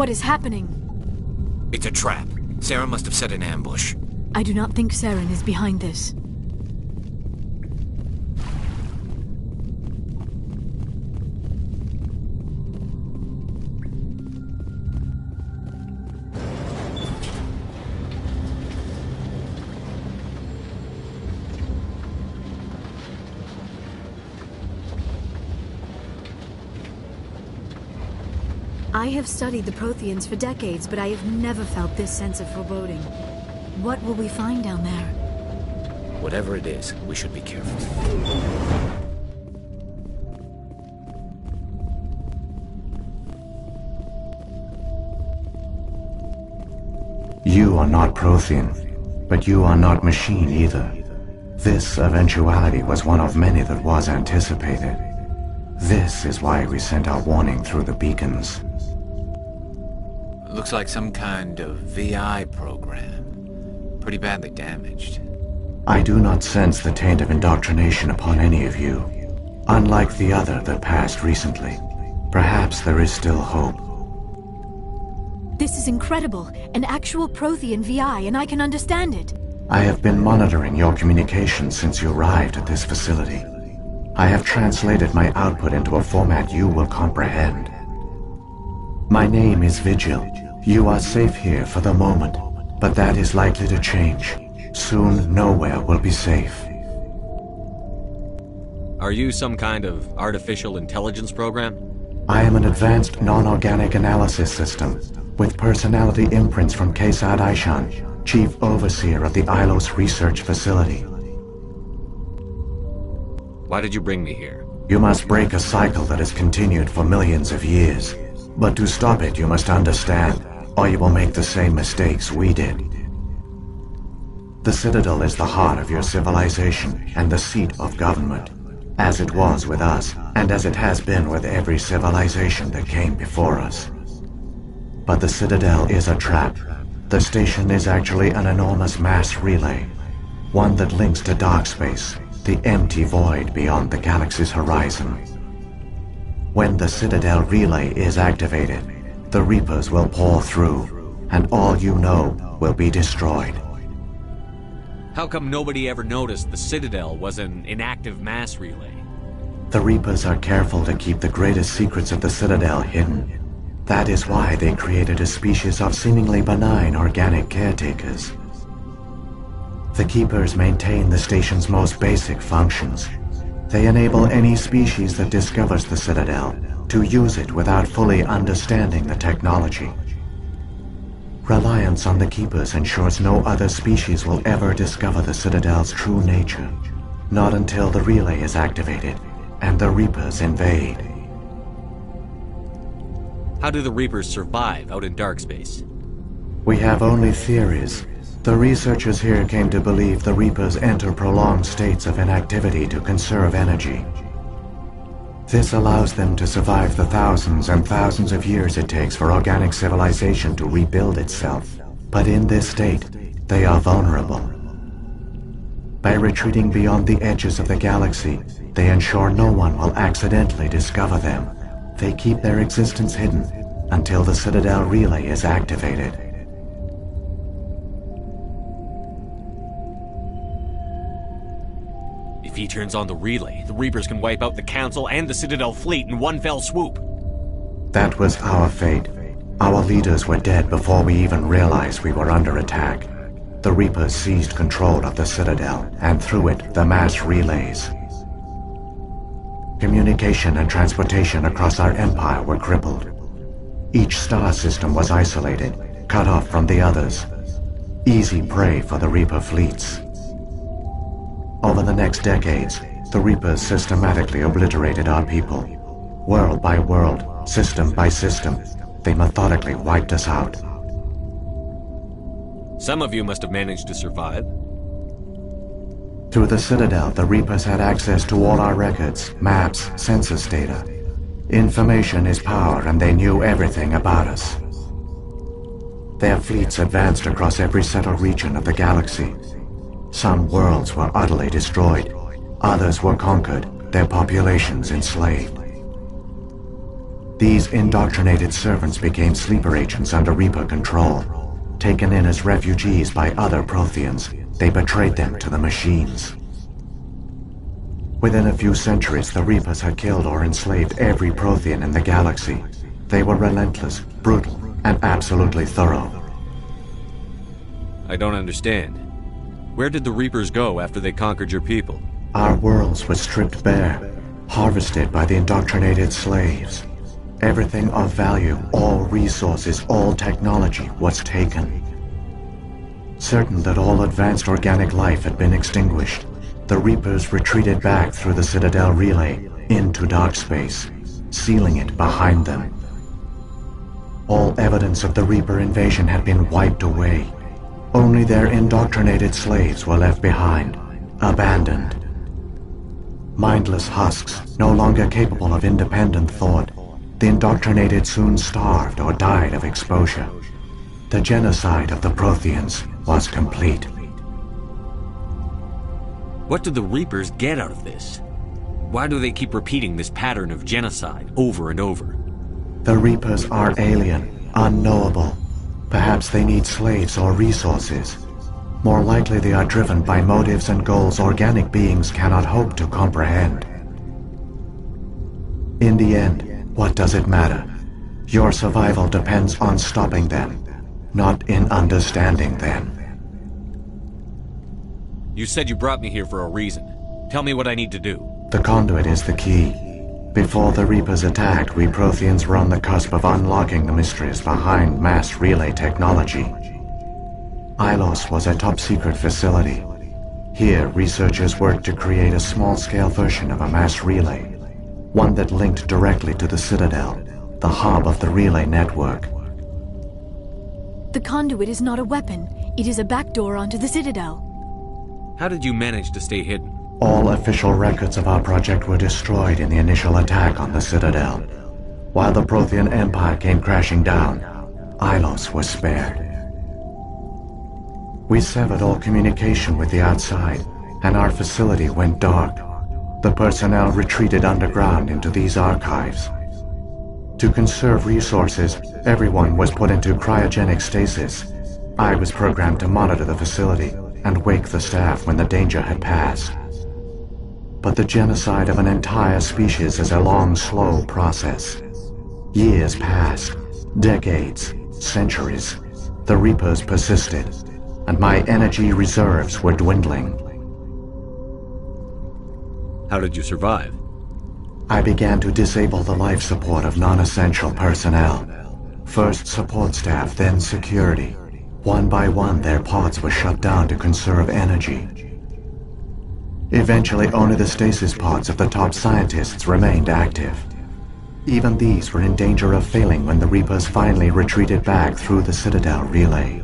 What is happening? It's a trap. Saren must have set an ambush. I do not think Saren is behind this. I have studied the Protheans for decades, but I have never felt this sense of foreboding. What will we find down there? Whatever it is, we should be careful. You are not Prothean, but you are not machine either. This eventuality was one of many that was anticipated. This is why we sent our warning through the beacons. Looks like some kind of VI program. Pretty badly damaged. I do not sense the taint of indoctrination upon any of you, unlike the other that passed recently. Perhaps there is still hope. This is incredible. An actual Prothean VI, and I can understand it. I have been monitoring your communications since you arrived at this facility. I have translated my output into a format you will comprehend. My name is Vigil. You are safe here for the moment, but that is likely to change. Soon, nowhere will be safe. Are you some kind of artificial intelligence program? I am an advanced non-organic analysis system, with personality imprints from Kesad Aishan, Chief Overseer of the Ilos Research Facility. Why did you bring me here? You must break a cycle that has continued for millions of years. But to stop it, you must understand, or you will make the same mistakes we did. The Citadel is the heart of your civilization and the seat of government, as it was with us, and as it has been with every civilization that came before us. But the Citadel is a trap. The station is actually an enormous mass relay, one that links to dark space, the empty void beyond the galaxy's horizon. When the Citadel relay is activated, the Reapers will pour through, and all you know will be destroyed. How come nobody ever noticed the Citadel was an inactive mass relay? The Reapers are careful to keep the greatest secrets of the Citadel hidden. That is why they created a species of seemingly benign organic caretakers. The Keepers maintain the station's most basic functions. They enable any species that discovers the Citadel to use it without fully understanding the technology. Reliance on the Keepers ensures no other species will ever discover the Citadel's true nature, not until the relay is activated and the Reapers invade. How do the Reapers survive out in dark space? We have only theories. The researchers here came to believe the Reapers enter prolonged states of inactivity to conserve energy. This allows them to survive the thousands and thousands of years it takes for organic civilization to rebuild itself. But in this state, they are vulnerable. By retreating beyond the edges of the galaxy, they ensure no one will accidentally discover them. They keep their existence hidden until the Citadel relay is activated. If he turns on the relay, the Reapers can wipe out the Council and the Citadel fleet in one fell swoop. That was our fate. Our leaders were dead before we even realized we were under attack. The Reapers seized control of the Citadel, and through it, the mass relays. Communication and transportation across our empire were crippled. Each star system was isolated, cut off from the others. Easy prey for the Reaper fleets. Over the next decades, the Reapers systematically obliterated our people. World by world, system by system, they methodically wiped us out. Some of you must have managed to survive. Through the Citadel, the Reapers had access to all our records, maps, census data. Information is power, and they knew everything about us. Their fleets advanced across every settled region of the galaxy. Some worlds were utterly destroyed. Others were conquered, their populations enslaved. These indoctrinated servants became sleeper agents under Reaper control. Taken in as refugees by other Protheans, they betrayed them to the machines. Within a few centuries, the Reapers had killed or enslaved every Prothean in the galaxy. They were relentless, brutal, and absolutely thorough. I don't understand. Where did the Reapers go after they conquered your people? Our worlds were stripped bare, harvested by the indoctrinated slaves. Everything of value, all resources, all technology was taken. Certain that all advanced organic life had been extinguished, the Reapers retreated back through the Citadel relay into dark space, sealing it behind them. All evidence of the Reaper invasion had been wiped away. Only their indoctrinated slaves were left behind, abandoned. Mindless husks, no longer capable of independent thought, the indoctrinated soon starved or died of exposure. The genocide of the Protheans was complete. What do the Reapers get out of this? Why do they keep repeating this pattern of genocide over and over? The Reapers are alien, unknowable. Perhaps they need slaves or resources. More likely they are driven by motives and goals organic beings cannot hope to comprehend. In the end, what does it matter? Your survival depends on stopping them, not in understanding them. You said you brought me here for a reason. Tell me what I need to do. The conduit is the key. Before the Reapers attacked, we Protheans were on the cusp of unlocking the mysteries behind mass relay technology. Ilos was a top-secret facility. Here, researchers worked to create a small-scale version of a mass relay, one that linked directly to the Citadel, the hub of the relay network. The conduit is not a weapon. It is a backdoor onto the Citadel. How did you manage to stay hidden? All official records of our project were destroyed in the initial attack on the Citadel. While the Prothean Empire came crashing down, Ilos was spared. We severed all communication with the outside, and our facility went dark. The personnel retreated underground into these archives. To conserve resources, everyone was put into cryogenic stasis. I was programmed to monitor the facility and wake the staff when the danger had passed. But the genocide of an entire species is a long, slow process. Years passed, decades, centuries. The Reapers persisted, and my energy reserves were dwindling. How did you survive? I began to disable the life support of non-essential personnel. First support staff, then security. One by one, their pods were shut down to conserve energy. Eventually, only the stasis pods of the top scientists remained active. Even these were in danger of failing when the Reapers finally retreated back through the Citadel relay.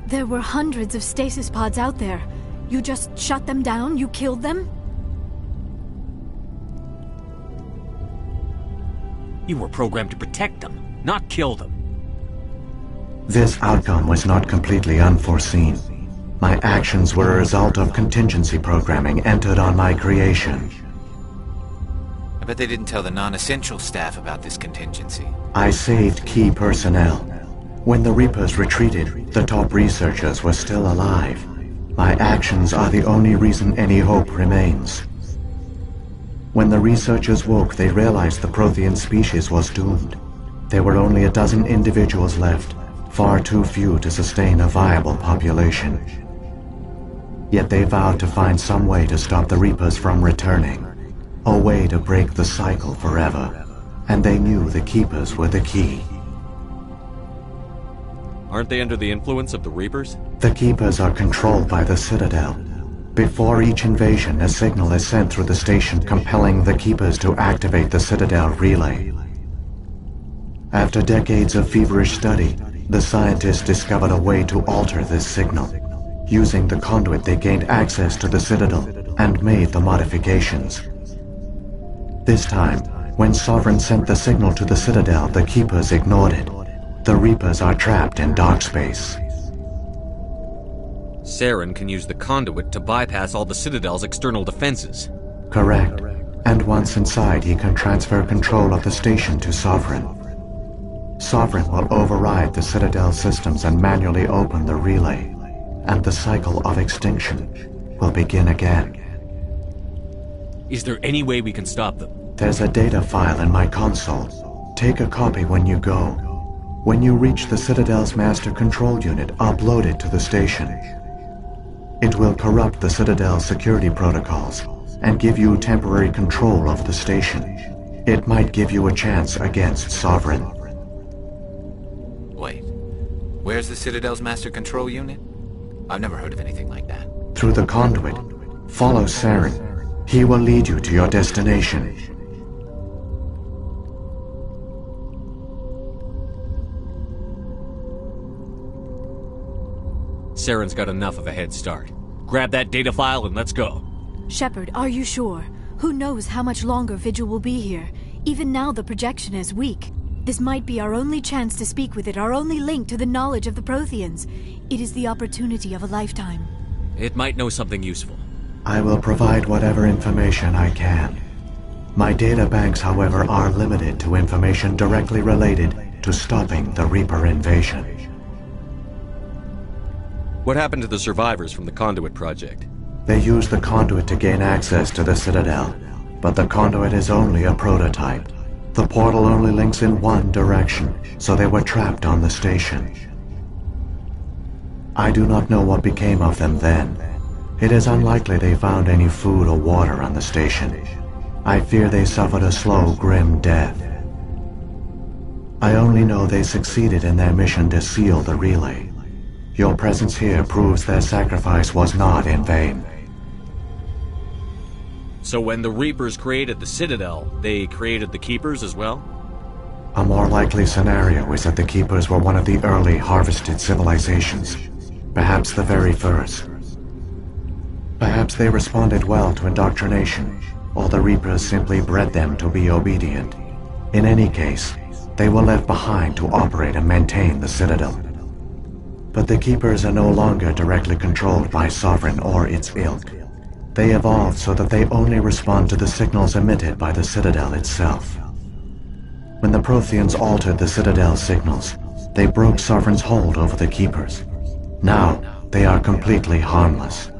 There were hundreds of stasis pods out there. You just shut them down? You killed them? You were programmed to protect them, not kill them. This outcome was not completely unforeseen. My actions were a result of contingency programming entered on my creation. I bet they didn't tell the non-essential staff about this contingency. I saved key personnel. When the Reapers retreated, the top researchers were still alive. My actions are the only reason any hope remains. When the researchers woke, they realized the Prothean species was doomed. There were only a dozen individuals left, far too few to sustain a viable population. Yet they vowed to find some way to stop the Reapers from returning, a way to break the cycle forever, and they knew the Keepers were the key. Aren't they under the influence of the Reapers? The Keepers are controlled by the Citadel. Before each invasion, a signal is sent through the station compelling the Keepers to activate the Citadel relay. After decades of feverish study, the scientists discovered a way to alter this signal. Using the conduit, they gained access to the Citadel and made the modifications. This time, when Sovereign sent the signal to the Citadel, the Keepers ignored it. The Reapers are trapped in dark space. Saren can use the conduit to bypass all the Citadel's external defenses. Correct. And once inside, he can transfer control of the station to Sovereign. Sovereign will override the Citadel systems and manually open the relay, and the cycle of extinction will begin again. Is there any way we can stop them? There's a data file in my console. Take a copy when you go. When you reach the Citadel's master control unit, upload it to the station. It will corrupt the Citadel's security protocols and give you temporary control of the station. It might give you a chance against Sovereign. Wait, where's the Citadel's master control unit? I've never heard of anything like that. Through the conduit, follow Saren. He will lead you to your destination. Saren's got enough of a head start. Grab that data file and let's go. Shepard, are you sure? Who knows how much longer Vigil will be here? Even now the projection is weak. This might be our only chance to speak with it, our only link to the knowledge of the Protheans. It is the opportunity of a lifetime. It might know something useful. I will provide whatever information I can. My data banks, however, are limited to information directly related to stopping the Reaper invasion. What happened to the survivors from the Conduit project? They used the Conduit to gain access to the Citadel, but the Conduit is only a prototype. The portal only links in one direction, so they were trapped on the station. I do not know what became of them then. It is unlikely they found any food or water on the station. I fear they suffered a slow, grim death. I only know they succeeded in their mission to seal the relay. Your presence here proves their sacrifice was not in vain. So when the Reapers created the Citadel, they created the Keepers as well? A more likely scenario is that the Keepers were one of the early harvested civilizations, perhaps the very first. Perhaps they responded well to indoctrination, or the Reapers simply bred them to be obedient. In any case, they were left behind to operate and maintain the Citadel. But the Keepers are no longer directly controlled by Sovereign or its ilk. They evolved so that they only respond to the signals emitted by the Citadel itself. When the Protheans altered the Citadel's signals, they broke Sovereign's hold over the Keepers. Now, they are completely harmless.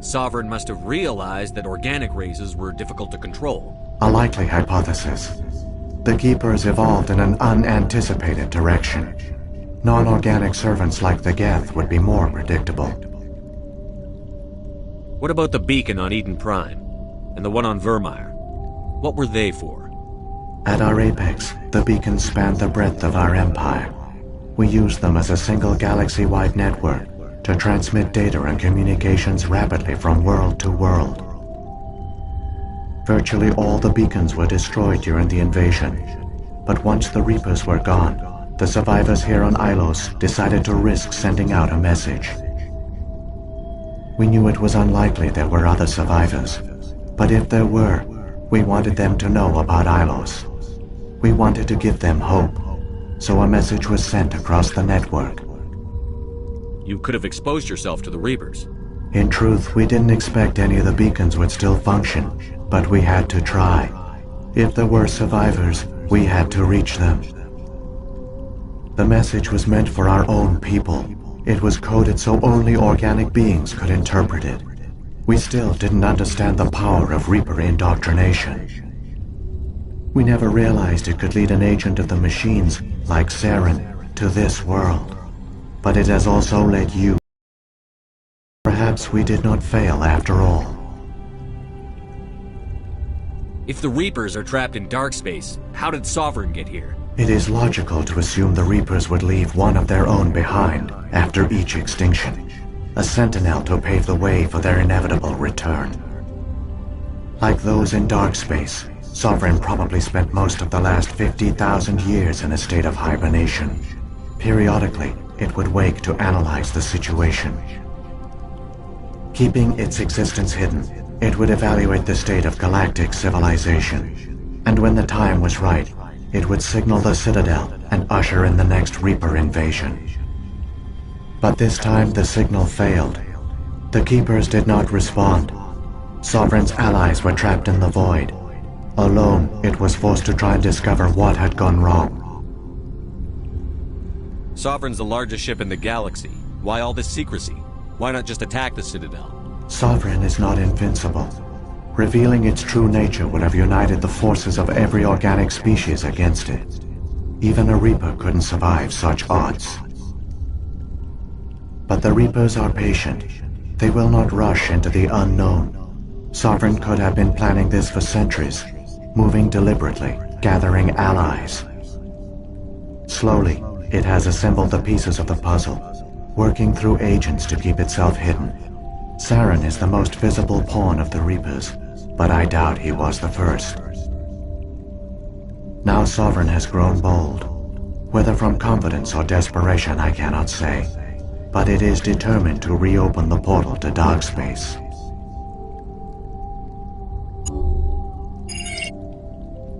Sovereign must have realized that organic races were difficult to control. A likely hypothesis. The Keepers evolved in an unanticipated direction. Non-organic servants like the Geth would be more predictable. What about the beacon on Eden Prime? And the one on Vermeer? What were they for? At our apex, the beacons spanned the breadth of our empire. We used them as a single galaxy-wide network to transmit data and communications rapidly from world to world. Virtually all the beacons were destroyed during the invasion, but once the Reapers were gone, the survivors here on Ilos decided to risk sending out a message. We knew it was unlikely there were other survivors, but if there were, we wanted them to know about Ilos. We wanted to give them hope, so a message was sent across the network. You could have exposed yourself to the Reapers. In truth, we didn't expect any of the beacons would still function, but we had to try. If there were survivors, we had to reach them. The message was meant for our own people. It was coded so only organic beings could interpret it. We still didn't understand the power of Reaper indoctrination. We never realized it could lead an agent of the machines, like Saren, to this world. But it has also led you. Perhaps we did not fail after all. If the Reapers are trapped in dark space, how did Sovereign get here? It is logical to assume the Reapers would leave one of their own behind after each extinction, a sentinel to pave the way for their inevitable return. Like those in dark space, Sovereign probably spent most of the last 50,000 years in a state of hibernation. Periodically, it would wake to analyze the situation. Keeping its existence hidden, it would evaluate the state of galactic civilization. And when the time was right, it would signal the Citadel and usher in the next Reaper invasion. But this time the signal failed. The Keepers did not respond. Sovereign's allies were trapped in the void. Alone, it was forced to try and discover what had gone wrong. Sovereign's the largest ship in the galaxy. Why all this secrecy? Why not just attack the Citadel? Sovereign is not invincible. Revealing its true nature would have united the forces of every organic species against it. Even a Reaper couldn't survive such odds. But the Reapers are patient. They will not rush into the unknown. Sovereign could have been planning this for centuries, moving deliberately, gathering allies. Slowly, it has assembled the pieces of the puzzle, working through agents to keep itself hidden. Saren is the most visible pawn of the Reapers, but I doubt he was the first. Now Sovereign has grown bold. Whether from confidence or desperation, I cannot say, but it is determined to reopen the portal to dark space.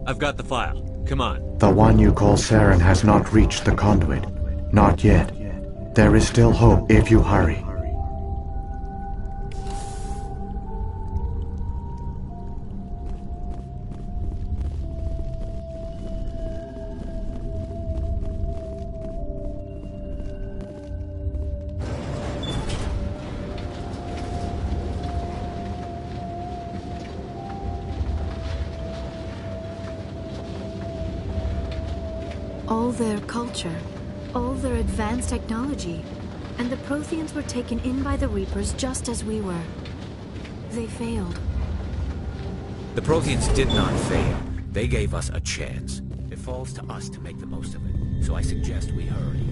I've got the file. Come on. The one you call Saren has not reached the conduit. Not yet. There is still hope if you hurry. all their culture, all their advanced technology, and the Protheans were taken in by the Reapers just as we were. They failed. The Protheans did not fail. They gave us a chance. It falls to us to make the most of it, so I suggest we hurry.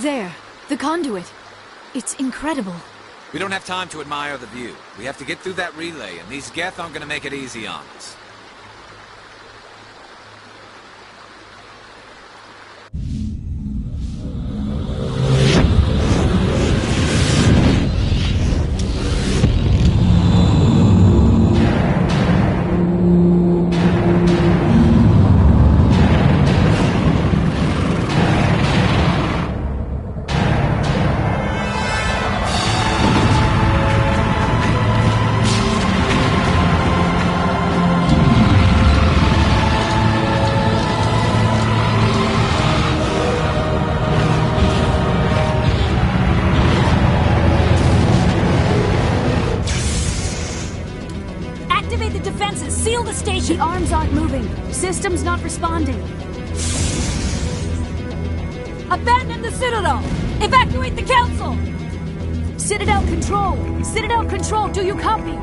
There, the conduit. It's incredible. We don't have time to admire the view. We have to get through that relay, and these Geth aren't gonna make it easy on us. The arms aren't moving. System's not responding. Abandon the Citadel! Evacuate the Council! Citadel Control! Citadel Control, do you copy?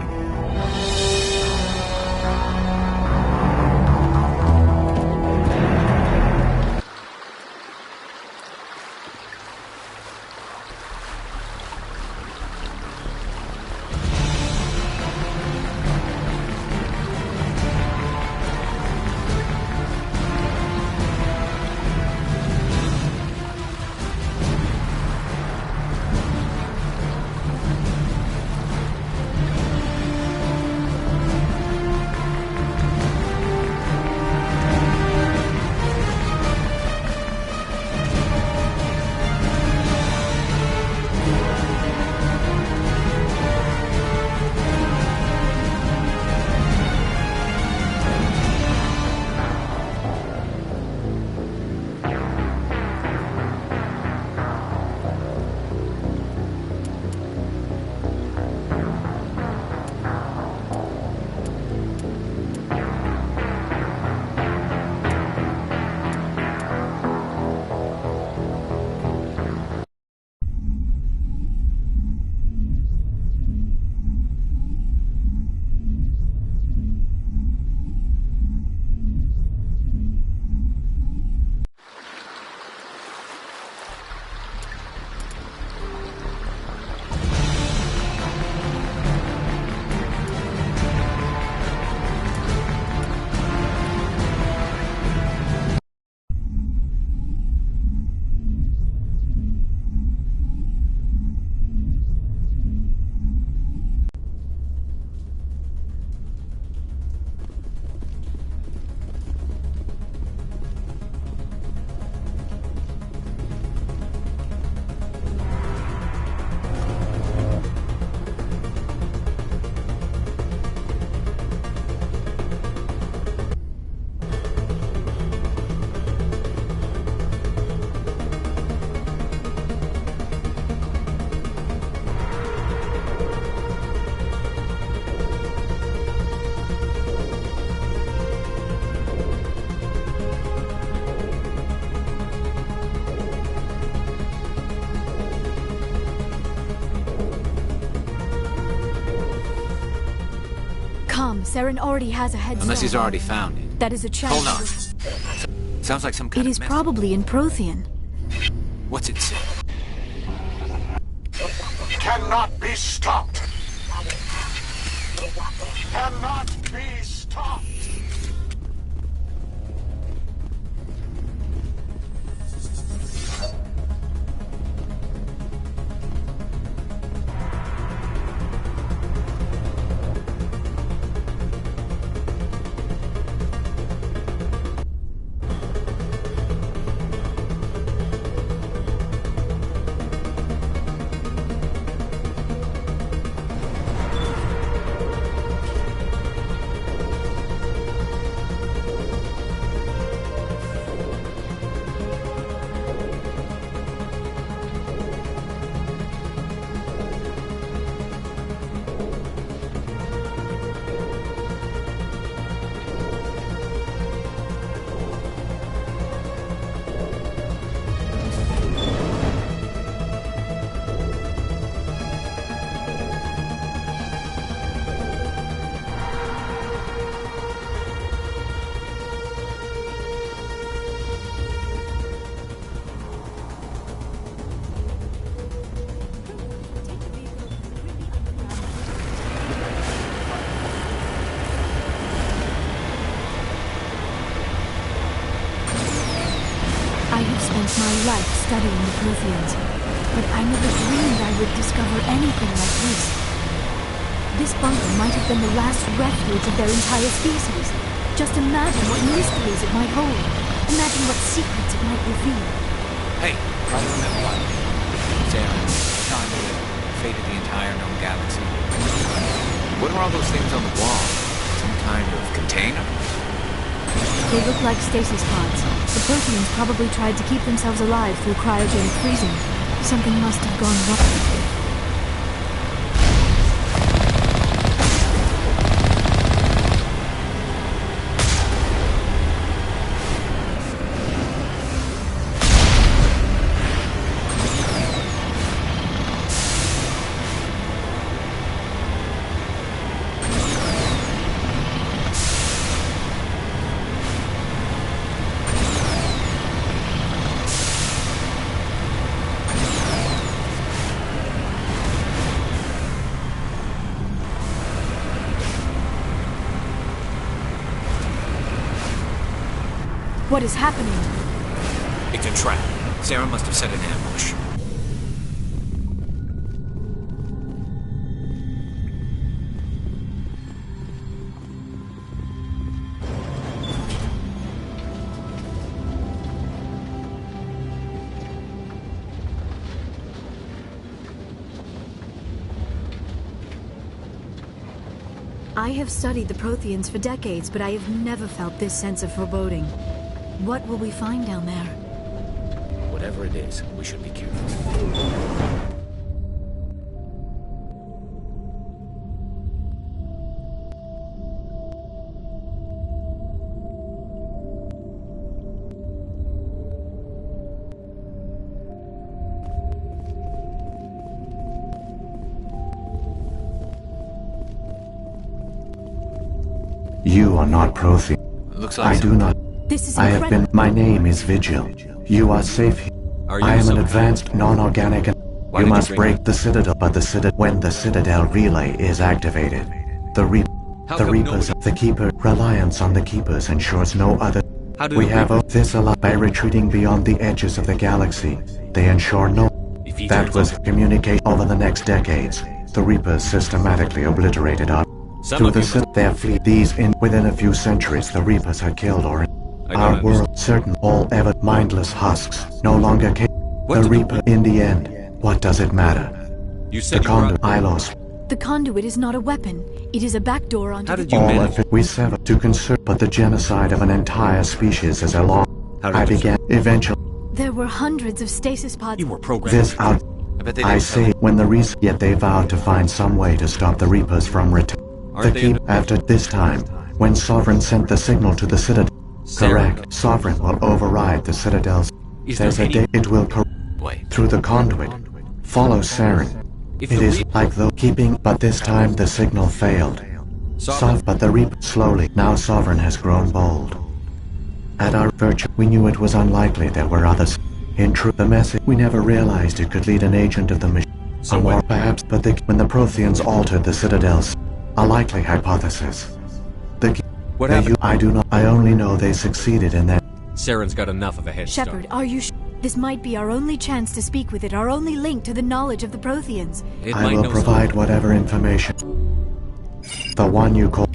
Saren already has a head start. Unless he's already found it. That is a challenge. Hold on. Sounds like some kind It of is message. probably in Prothean. What's it say? Cannot be stopped. Cannot be stopped. studying the Protheans, but I never dreamed I would discover anything like this. This bunker might have been the last refuge of their entire species. Just imagine what mysteries it might hold. Imagine what secrets it might reveal. Hey, right on that one. Saren, conduit, fate of the entire known galaxy. What are all those things on the wall? Some kind of container? They look like stasis pods. The Protheans probably tried to keep themselves alive through cryogenic freezing. Something must have gone wrong. What is happening? It's a trap. Saren must have set an ambush. I have studied the Protheans for decades, but I have never felt this sense of foreboding. What will we find down there? Whatever it is, we should be careful. You are not Prothean. Looks like I do not. This is I have incredible. been. My name is Vigil. You are safe here. I am an advanced, non-organic, and you must break the Citadel. But the Citadel, when the Citadel relay is activated, the Reapers, the Keeper, reliance on the Keepers ensures no other. We have this a lot by retreating beyond the edges of the galaxy. They ensure no. That was communication over the next decades. The Reapers systematically obliterated our. To the their fleet. These within a few centuries, the Reapers are killed or. Our world, certain, all ever mindless husks, no longer the Reaper in the end. What does it matter? You said the conduit, Ilos. The conduit is not a weapon. It is a backdoor onto the... All of it we sever to conserve, but the genocide of an entire species is a long. I began eventually. There were hundreds of stasis pods. You were programmed. This out. I say when the yet they vowed to find some way to stop the Reapers from returning. After this time, when Sovereign sent the signal to the Citadel. Correct. Sovereign will override the Citadel's. There's a day it will through the conduit. Follow Saren. It is like the keeping, but this time the signal failed. But the Reaper slowly. Now Sovereign has grown bold. At our virtue, we knew it was unlikely there were others. In truth, the message we never realized it could lead an agent of the machine. Or perhaps, but when the Protheans altered the Citadels, a likely hypothesis. What happened? I do not. I only know they succeeded in that. Saren's got enough of a head start. Shepard, are you This might be our only chance to speak with it, our only link to the knowledge of the Protheans. I will provide whatever information. The one you call...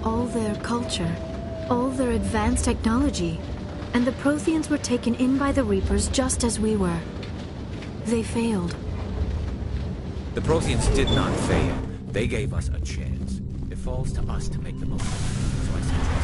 All their culture, all their advanced technology, and the Protheans were taken in by the Reapers just as we were. They failed. The Protheans did not fail. They gave us a chance. It falls to us to make the most of it. So I suggest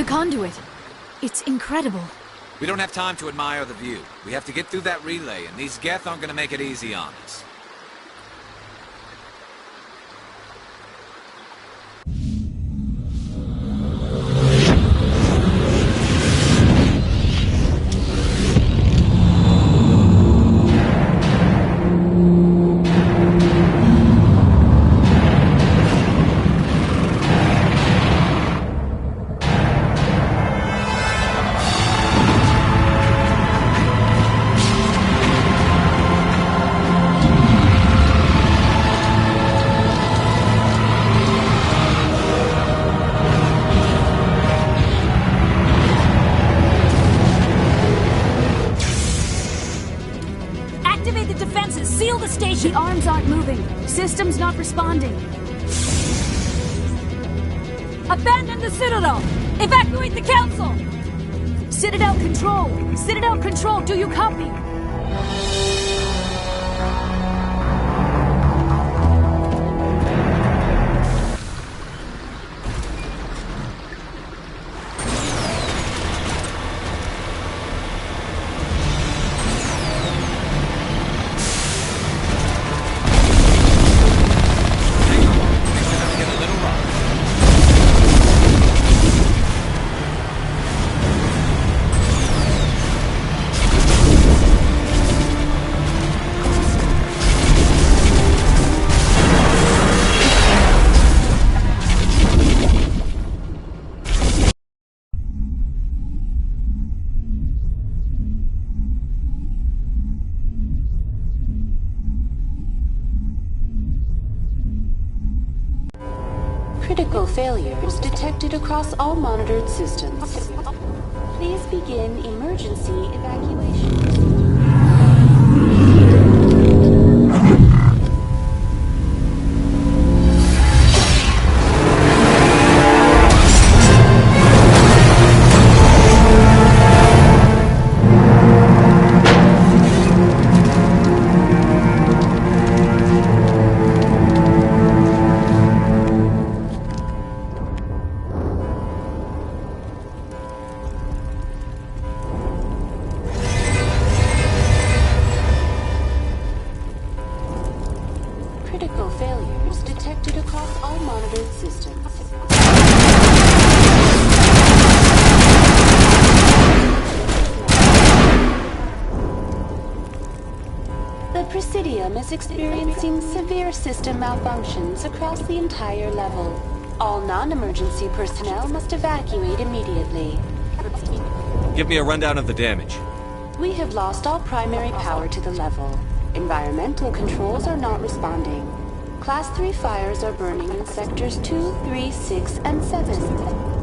The conduit. It's incredible. We don't have time to admire the view. We have to get through that relay, and these Geth aren't gonna make it easy on us. The arms aren't moving. Systems not responding. Abandon the Citadel! Evacuate the Council! Citadel Control! Citadel Control, do you copy? Critical failures detected across all monitored systems. Please begin emergency evacuation. Critical failures detected across all monitored systems. The Presidium is experiencing severe system malfunctions across the entire level. All non-emergency personnel must evacuate immediately. Give me a rundown of the damage. We have lost all primary power to the level. Environmental controls are not responding. Class 3 fires are burning in sectors 2, 3, 6, and 7.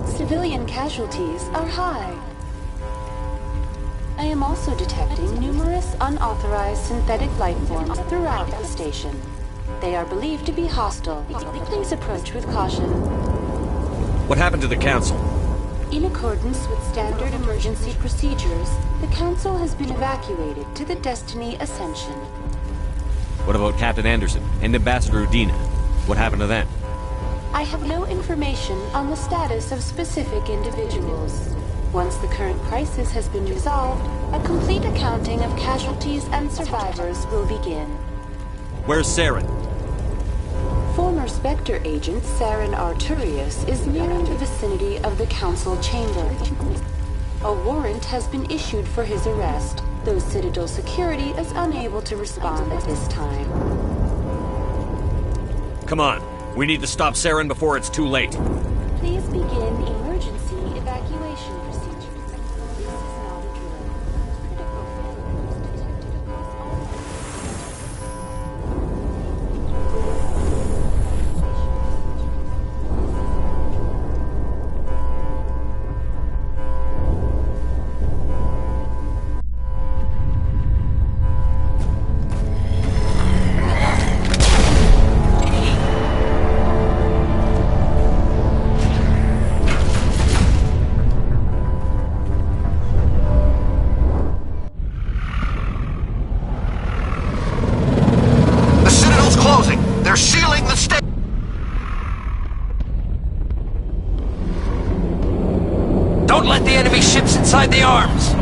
Civilian casualties are high. I am also detecting numerous unauthorized synthetic life forms throughout the station. They are believed to be hostile. Please approach with caution. What happened to the Council? In accordance with standard emergency procedures, the Council has been evacuated to the Destiny Ascension. What about Captain Anderson and Ambassador Udina? What happened to them? I have no information on the status of specific individuals. Once the current crisis has been resolved, a complete accounting of casualties and survivors will begin. Where's Saren? Former Spectre agent Saren Arturius is near the vicinity of the Council chamber. A warrant has been issued for his arrest, though Citadel security is unable to respond at this time. Come on, we need to stop Saren before it's too late. Please begin emergency evacuation procedures. This is not a drill. Critical failures detected across all ship's inside the arms.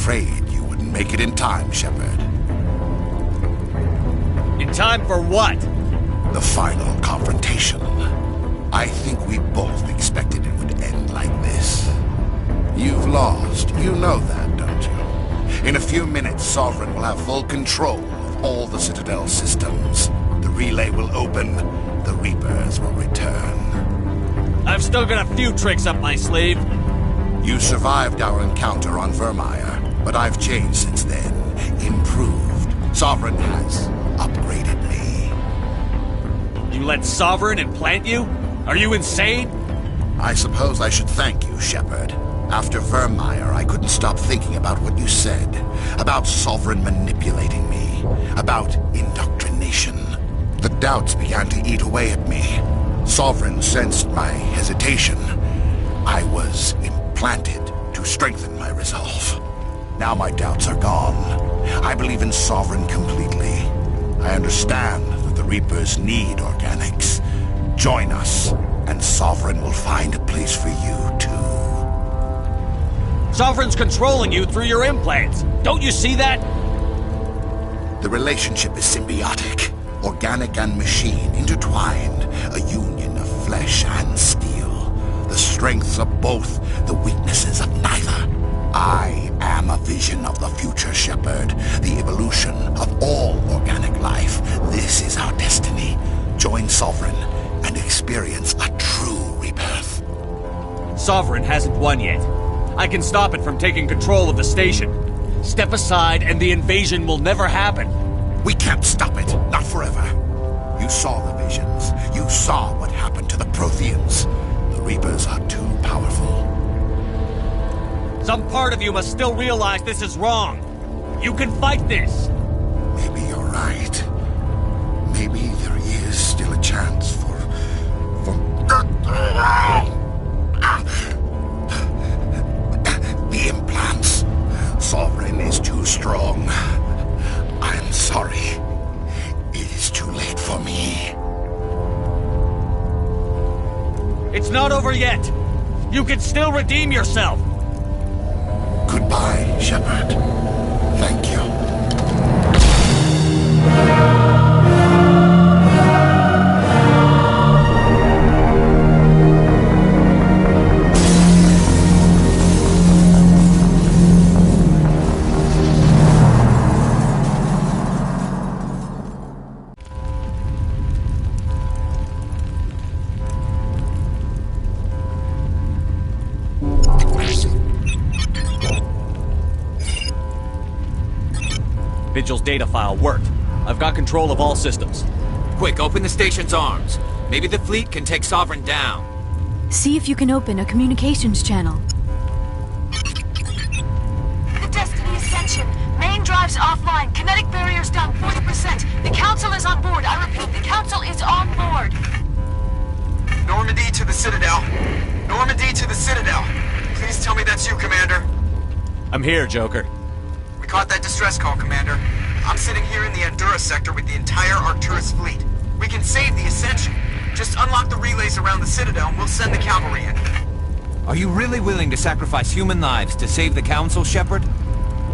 afraid you wouldn't make it in time, Shepard. In time for what? The final confrontation. I think we both expected it would end like this. You've lost. You know that, don't you? In a few minutes, Sovereign will have full control of all the Citadel systems. The relay will open. The Reapers will return. I've still got a few tricks up my sleeve. You survived our encounter on Vermeer, but I've changed since then. Improved. Sovereign has upgraded me. You let Sovereign implant you? Are you insane? I suppose I should thank you, Shepard. After Vermeer, I couldn't stop thinking about what you said. About Sovereign manipulating me. About indoctrination. The doubts began to eat away at me. Sovereign sensed my hesitation. I was implanted to strengthen my resolve. Now my doubts are gone. I believe in Sovereign completely. I understand that the Reapers need organics. Join us, and Sovereign will find a place for you, too. Sovereign's controlling you through your implants. Don't you see that? The relationship is symbiotic. Organic and machine intertwined. A union of flesh and steel. The strengths of both, the weaknesses of neither. I am a vision of the future, Shepard. The evolution of all organic life. This is our destiny. Join Sovereign and experience a true rebirth. Sovereign hasn't won yet. I can stop it from taking control of the station. Step aside and the invasion will never happen. We can't stop it. Not forever. You saw the visions. You saw what happened to the Protheans. The Reapers are too powerful. Some part of you must still realize this is wrong. You can fight this. Maybe you're right. Maybe there is still a chance for... The implants. Sovereign is too strong. I'm sorry. It is too late for me. It's not over yet. You can still redeem yourself. Goodbye, Shepard. Thank you. Vigil's data file worked. I've got control of all systems. Quick, open the station's arms. Maybe the fleet can take Sovereign down. See if you can open a communications channel. The Destiny Ascension. Main drives offline. Kinetic barriers down 40%. The Council is on board. I repeat, the Council is on board. Normandy to the Citadel. Normandy to the Citadel. Please tell me that's you, Commander. I'm here, Joker. We caught that distress call, Commander. I'm sitting here in the Endura sector with the entire Arcturus fleet. We can save the Ascension. Just unlock the relays around the Citadel and we'll send the cavalry in. Are you really willing to sacrifice human lives to save the Council, Shepard?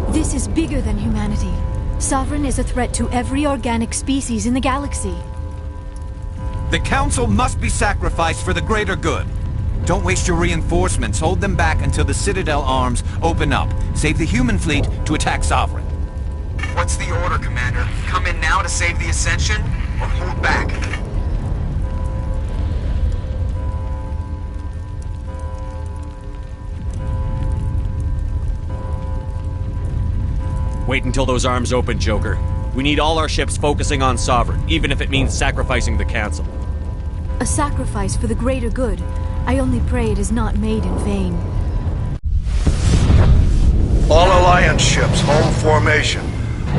This is bigger than humanity. Sovereign is a threat to every organic species in the galaxy. The Council must be sacrificed for the greater good. Don't waste your reinforcements. Hold them back until the Citadel arms open up. Save the human fleet to attack Sovereign. What's the order, Commander? Come in now to save the Ascension, or hold back? Wait until those arms open, Joker. We need all our ships focusing on Sovereign, even if it means sacrificing the Council. A sacrifice for the greater good. I only pray it is not made in vain. All Alliance ships, hold formation.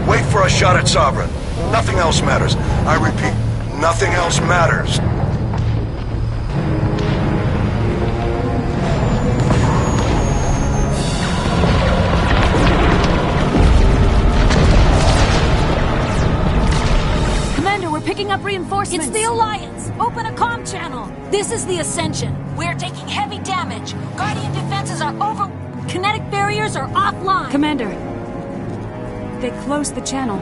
Wait for a shot at Sovereign. Nothing else matters. I repeat, nothing else matters. Commander, we're picking up reinforcements. It's the Alliance. Open a comm channel. This is the Ascension. We're taking heavy damage. Guardian defenses are over... Kinetic barrier barriers are offline! Commander, they closed the channel.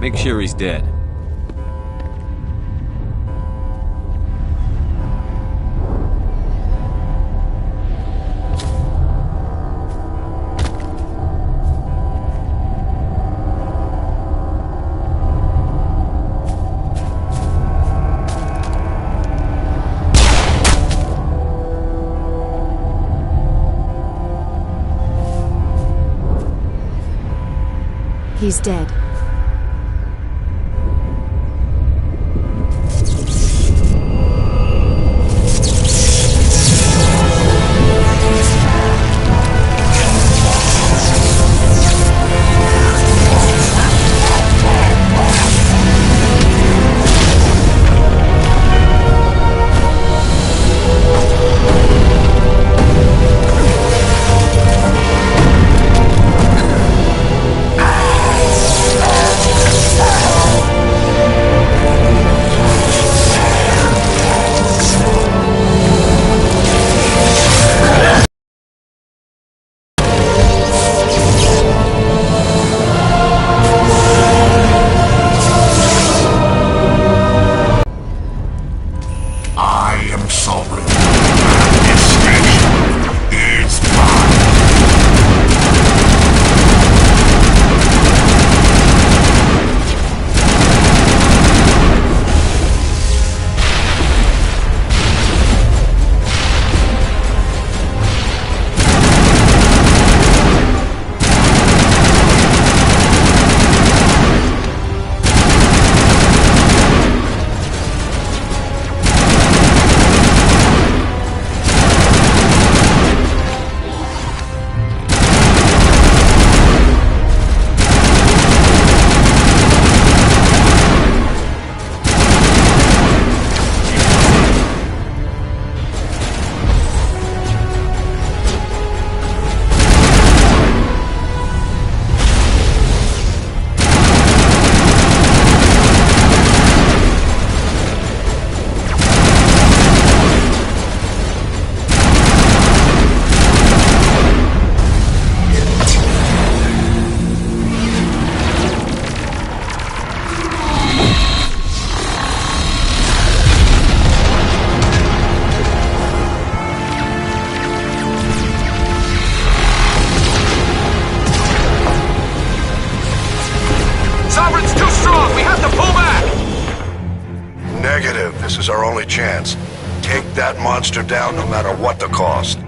Make sure he's dead. He's dead. This is our only chance. Take that monster down no matter what the cost.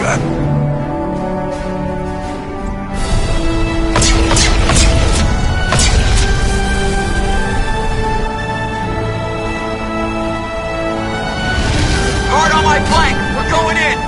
Guard on my flank! We're going in!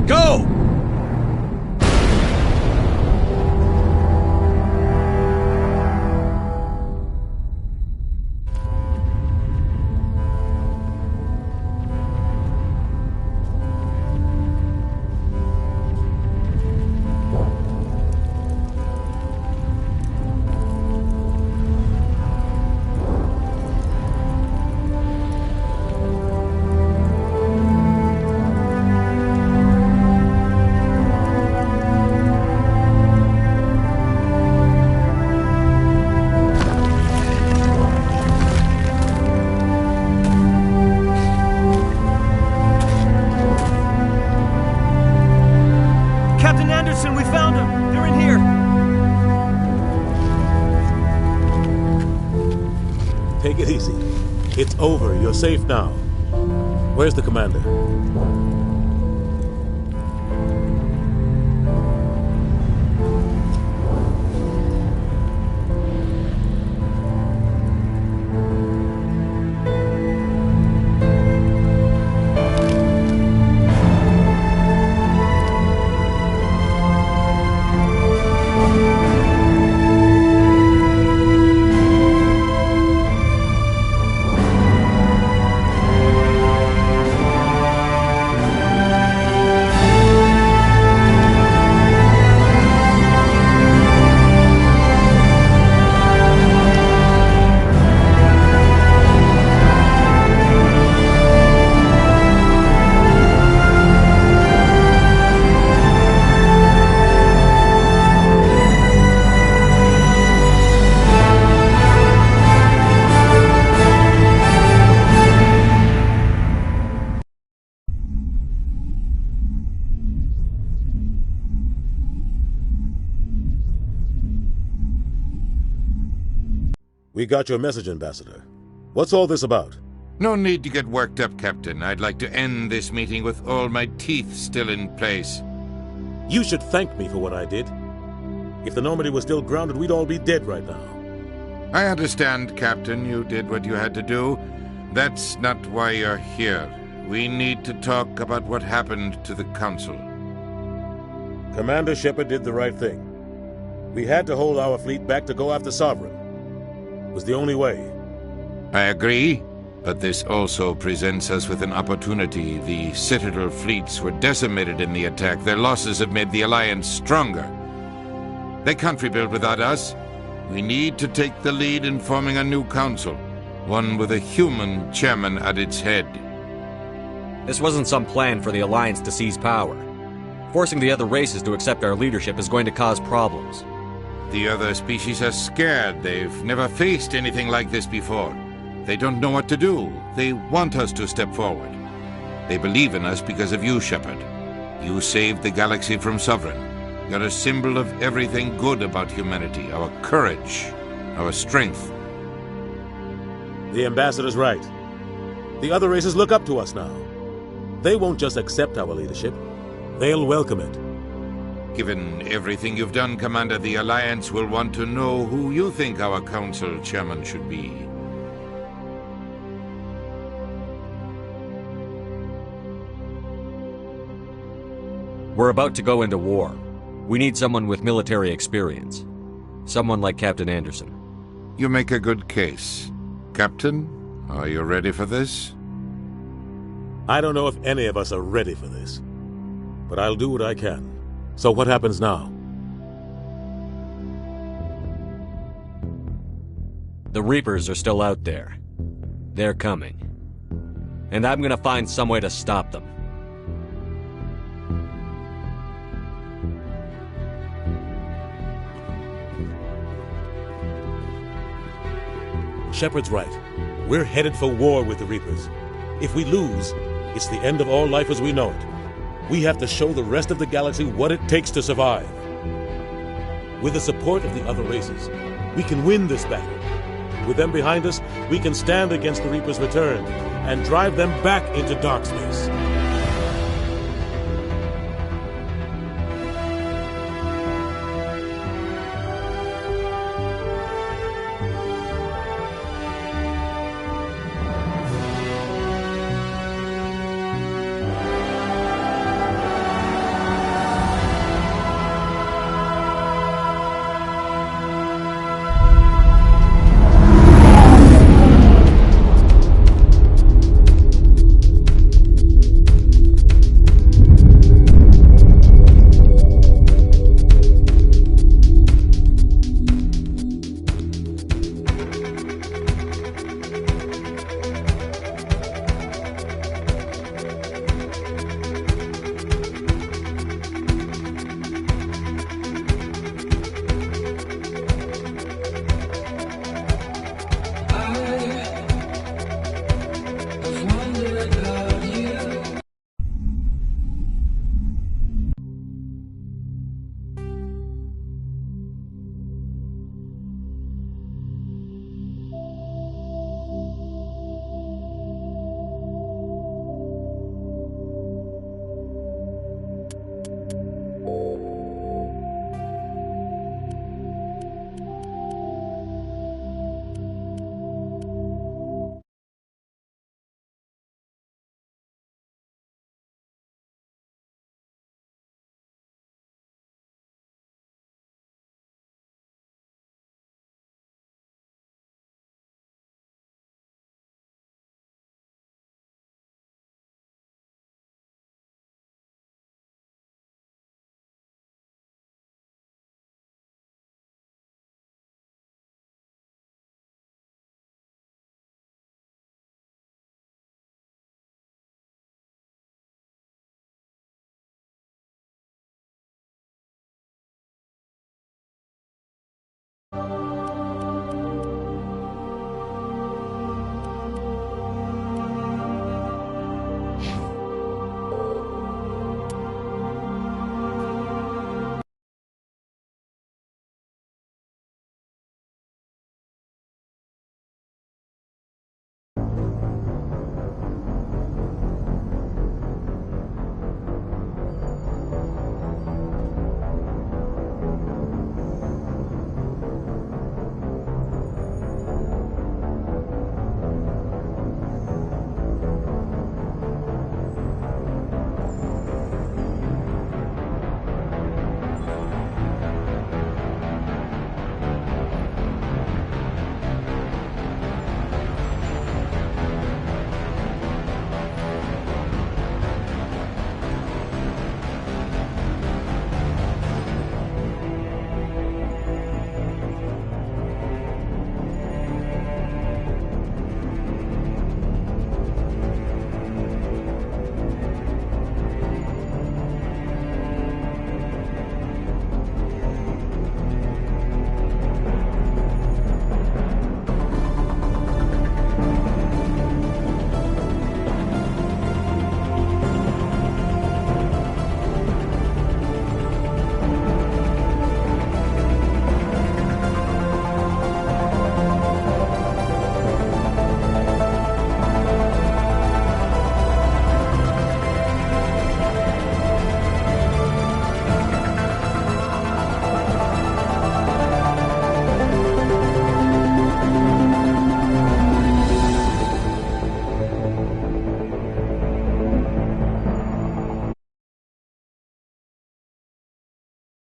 Go! Captain Anderson, we found them! They're in here! Take it easy. It's over. You're safe now. Where's the commander? We got your message, Ambassador. What's all this about? No need to get worked up, Captain. I'd like to end this meeting with all my teeth still in place. You should thank me for what I did. If the Normandy was still grounded, we'd all be dead right now. I understand, Captain. You did what you had to do. That's not why you're here. We need to talk about what happened to the Council. Commander Shepard did the right thing. We had to hold our fleet back to go after Sovereign. It was the only way. I agree, but this also presents us with an opportunity. The Citadel fleets were decimated in the attack. Their losses have made the Alliance stronger. They can't rebuild without us. We need to take the lead in forming a new council, one with a human chairman at its head. This wasn't some plan for the Alliance to seize power. Forcing the other races to accept our leadership is going to cause problems. The other species are scared. They've never faced anything like this before. They don't know what to do. They want us to step forward. They believe in us because of you, Shepard. You saved the galaxy from Sovereign. You're a symbol of everything good about humanity, our courage, our strength. The Ambassador's right. The other races look up to us now. They won't just accept our leadership. They'll welcome it. Given everything you've done, Commander, the Alliance will want to know who you think our Council Chairman should be. We're about to go into war. We need someone with military experience. Someone like Captain Anderson. You make a good case. Captain, are you ready for this? I don't know if any of us are ready for this. But I'll do what I can. So what happens now? The Reapers are still out there. They're coming. And I'm gonna find some way to stop them. Shepard's right. We're headed for war with the Reapers. If we lose, it's the end of all life as we know it. We have to show the rest of the galaxy what it takes to survive. With the support of the other races, we can win this battle. With them behind us, we can stand against the Reapers' return and drive them back into dark space.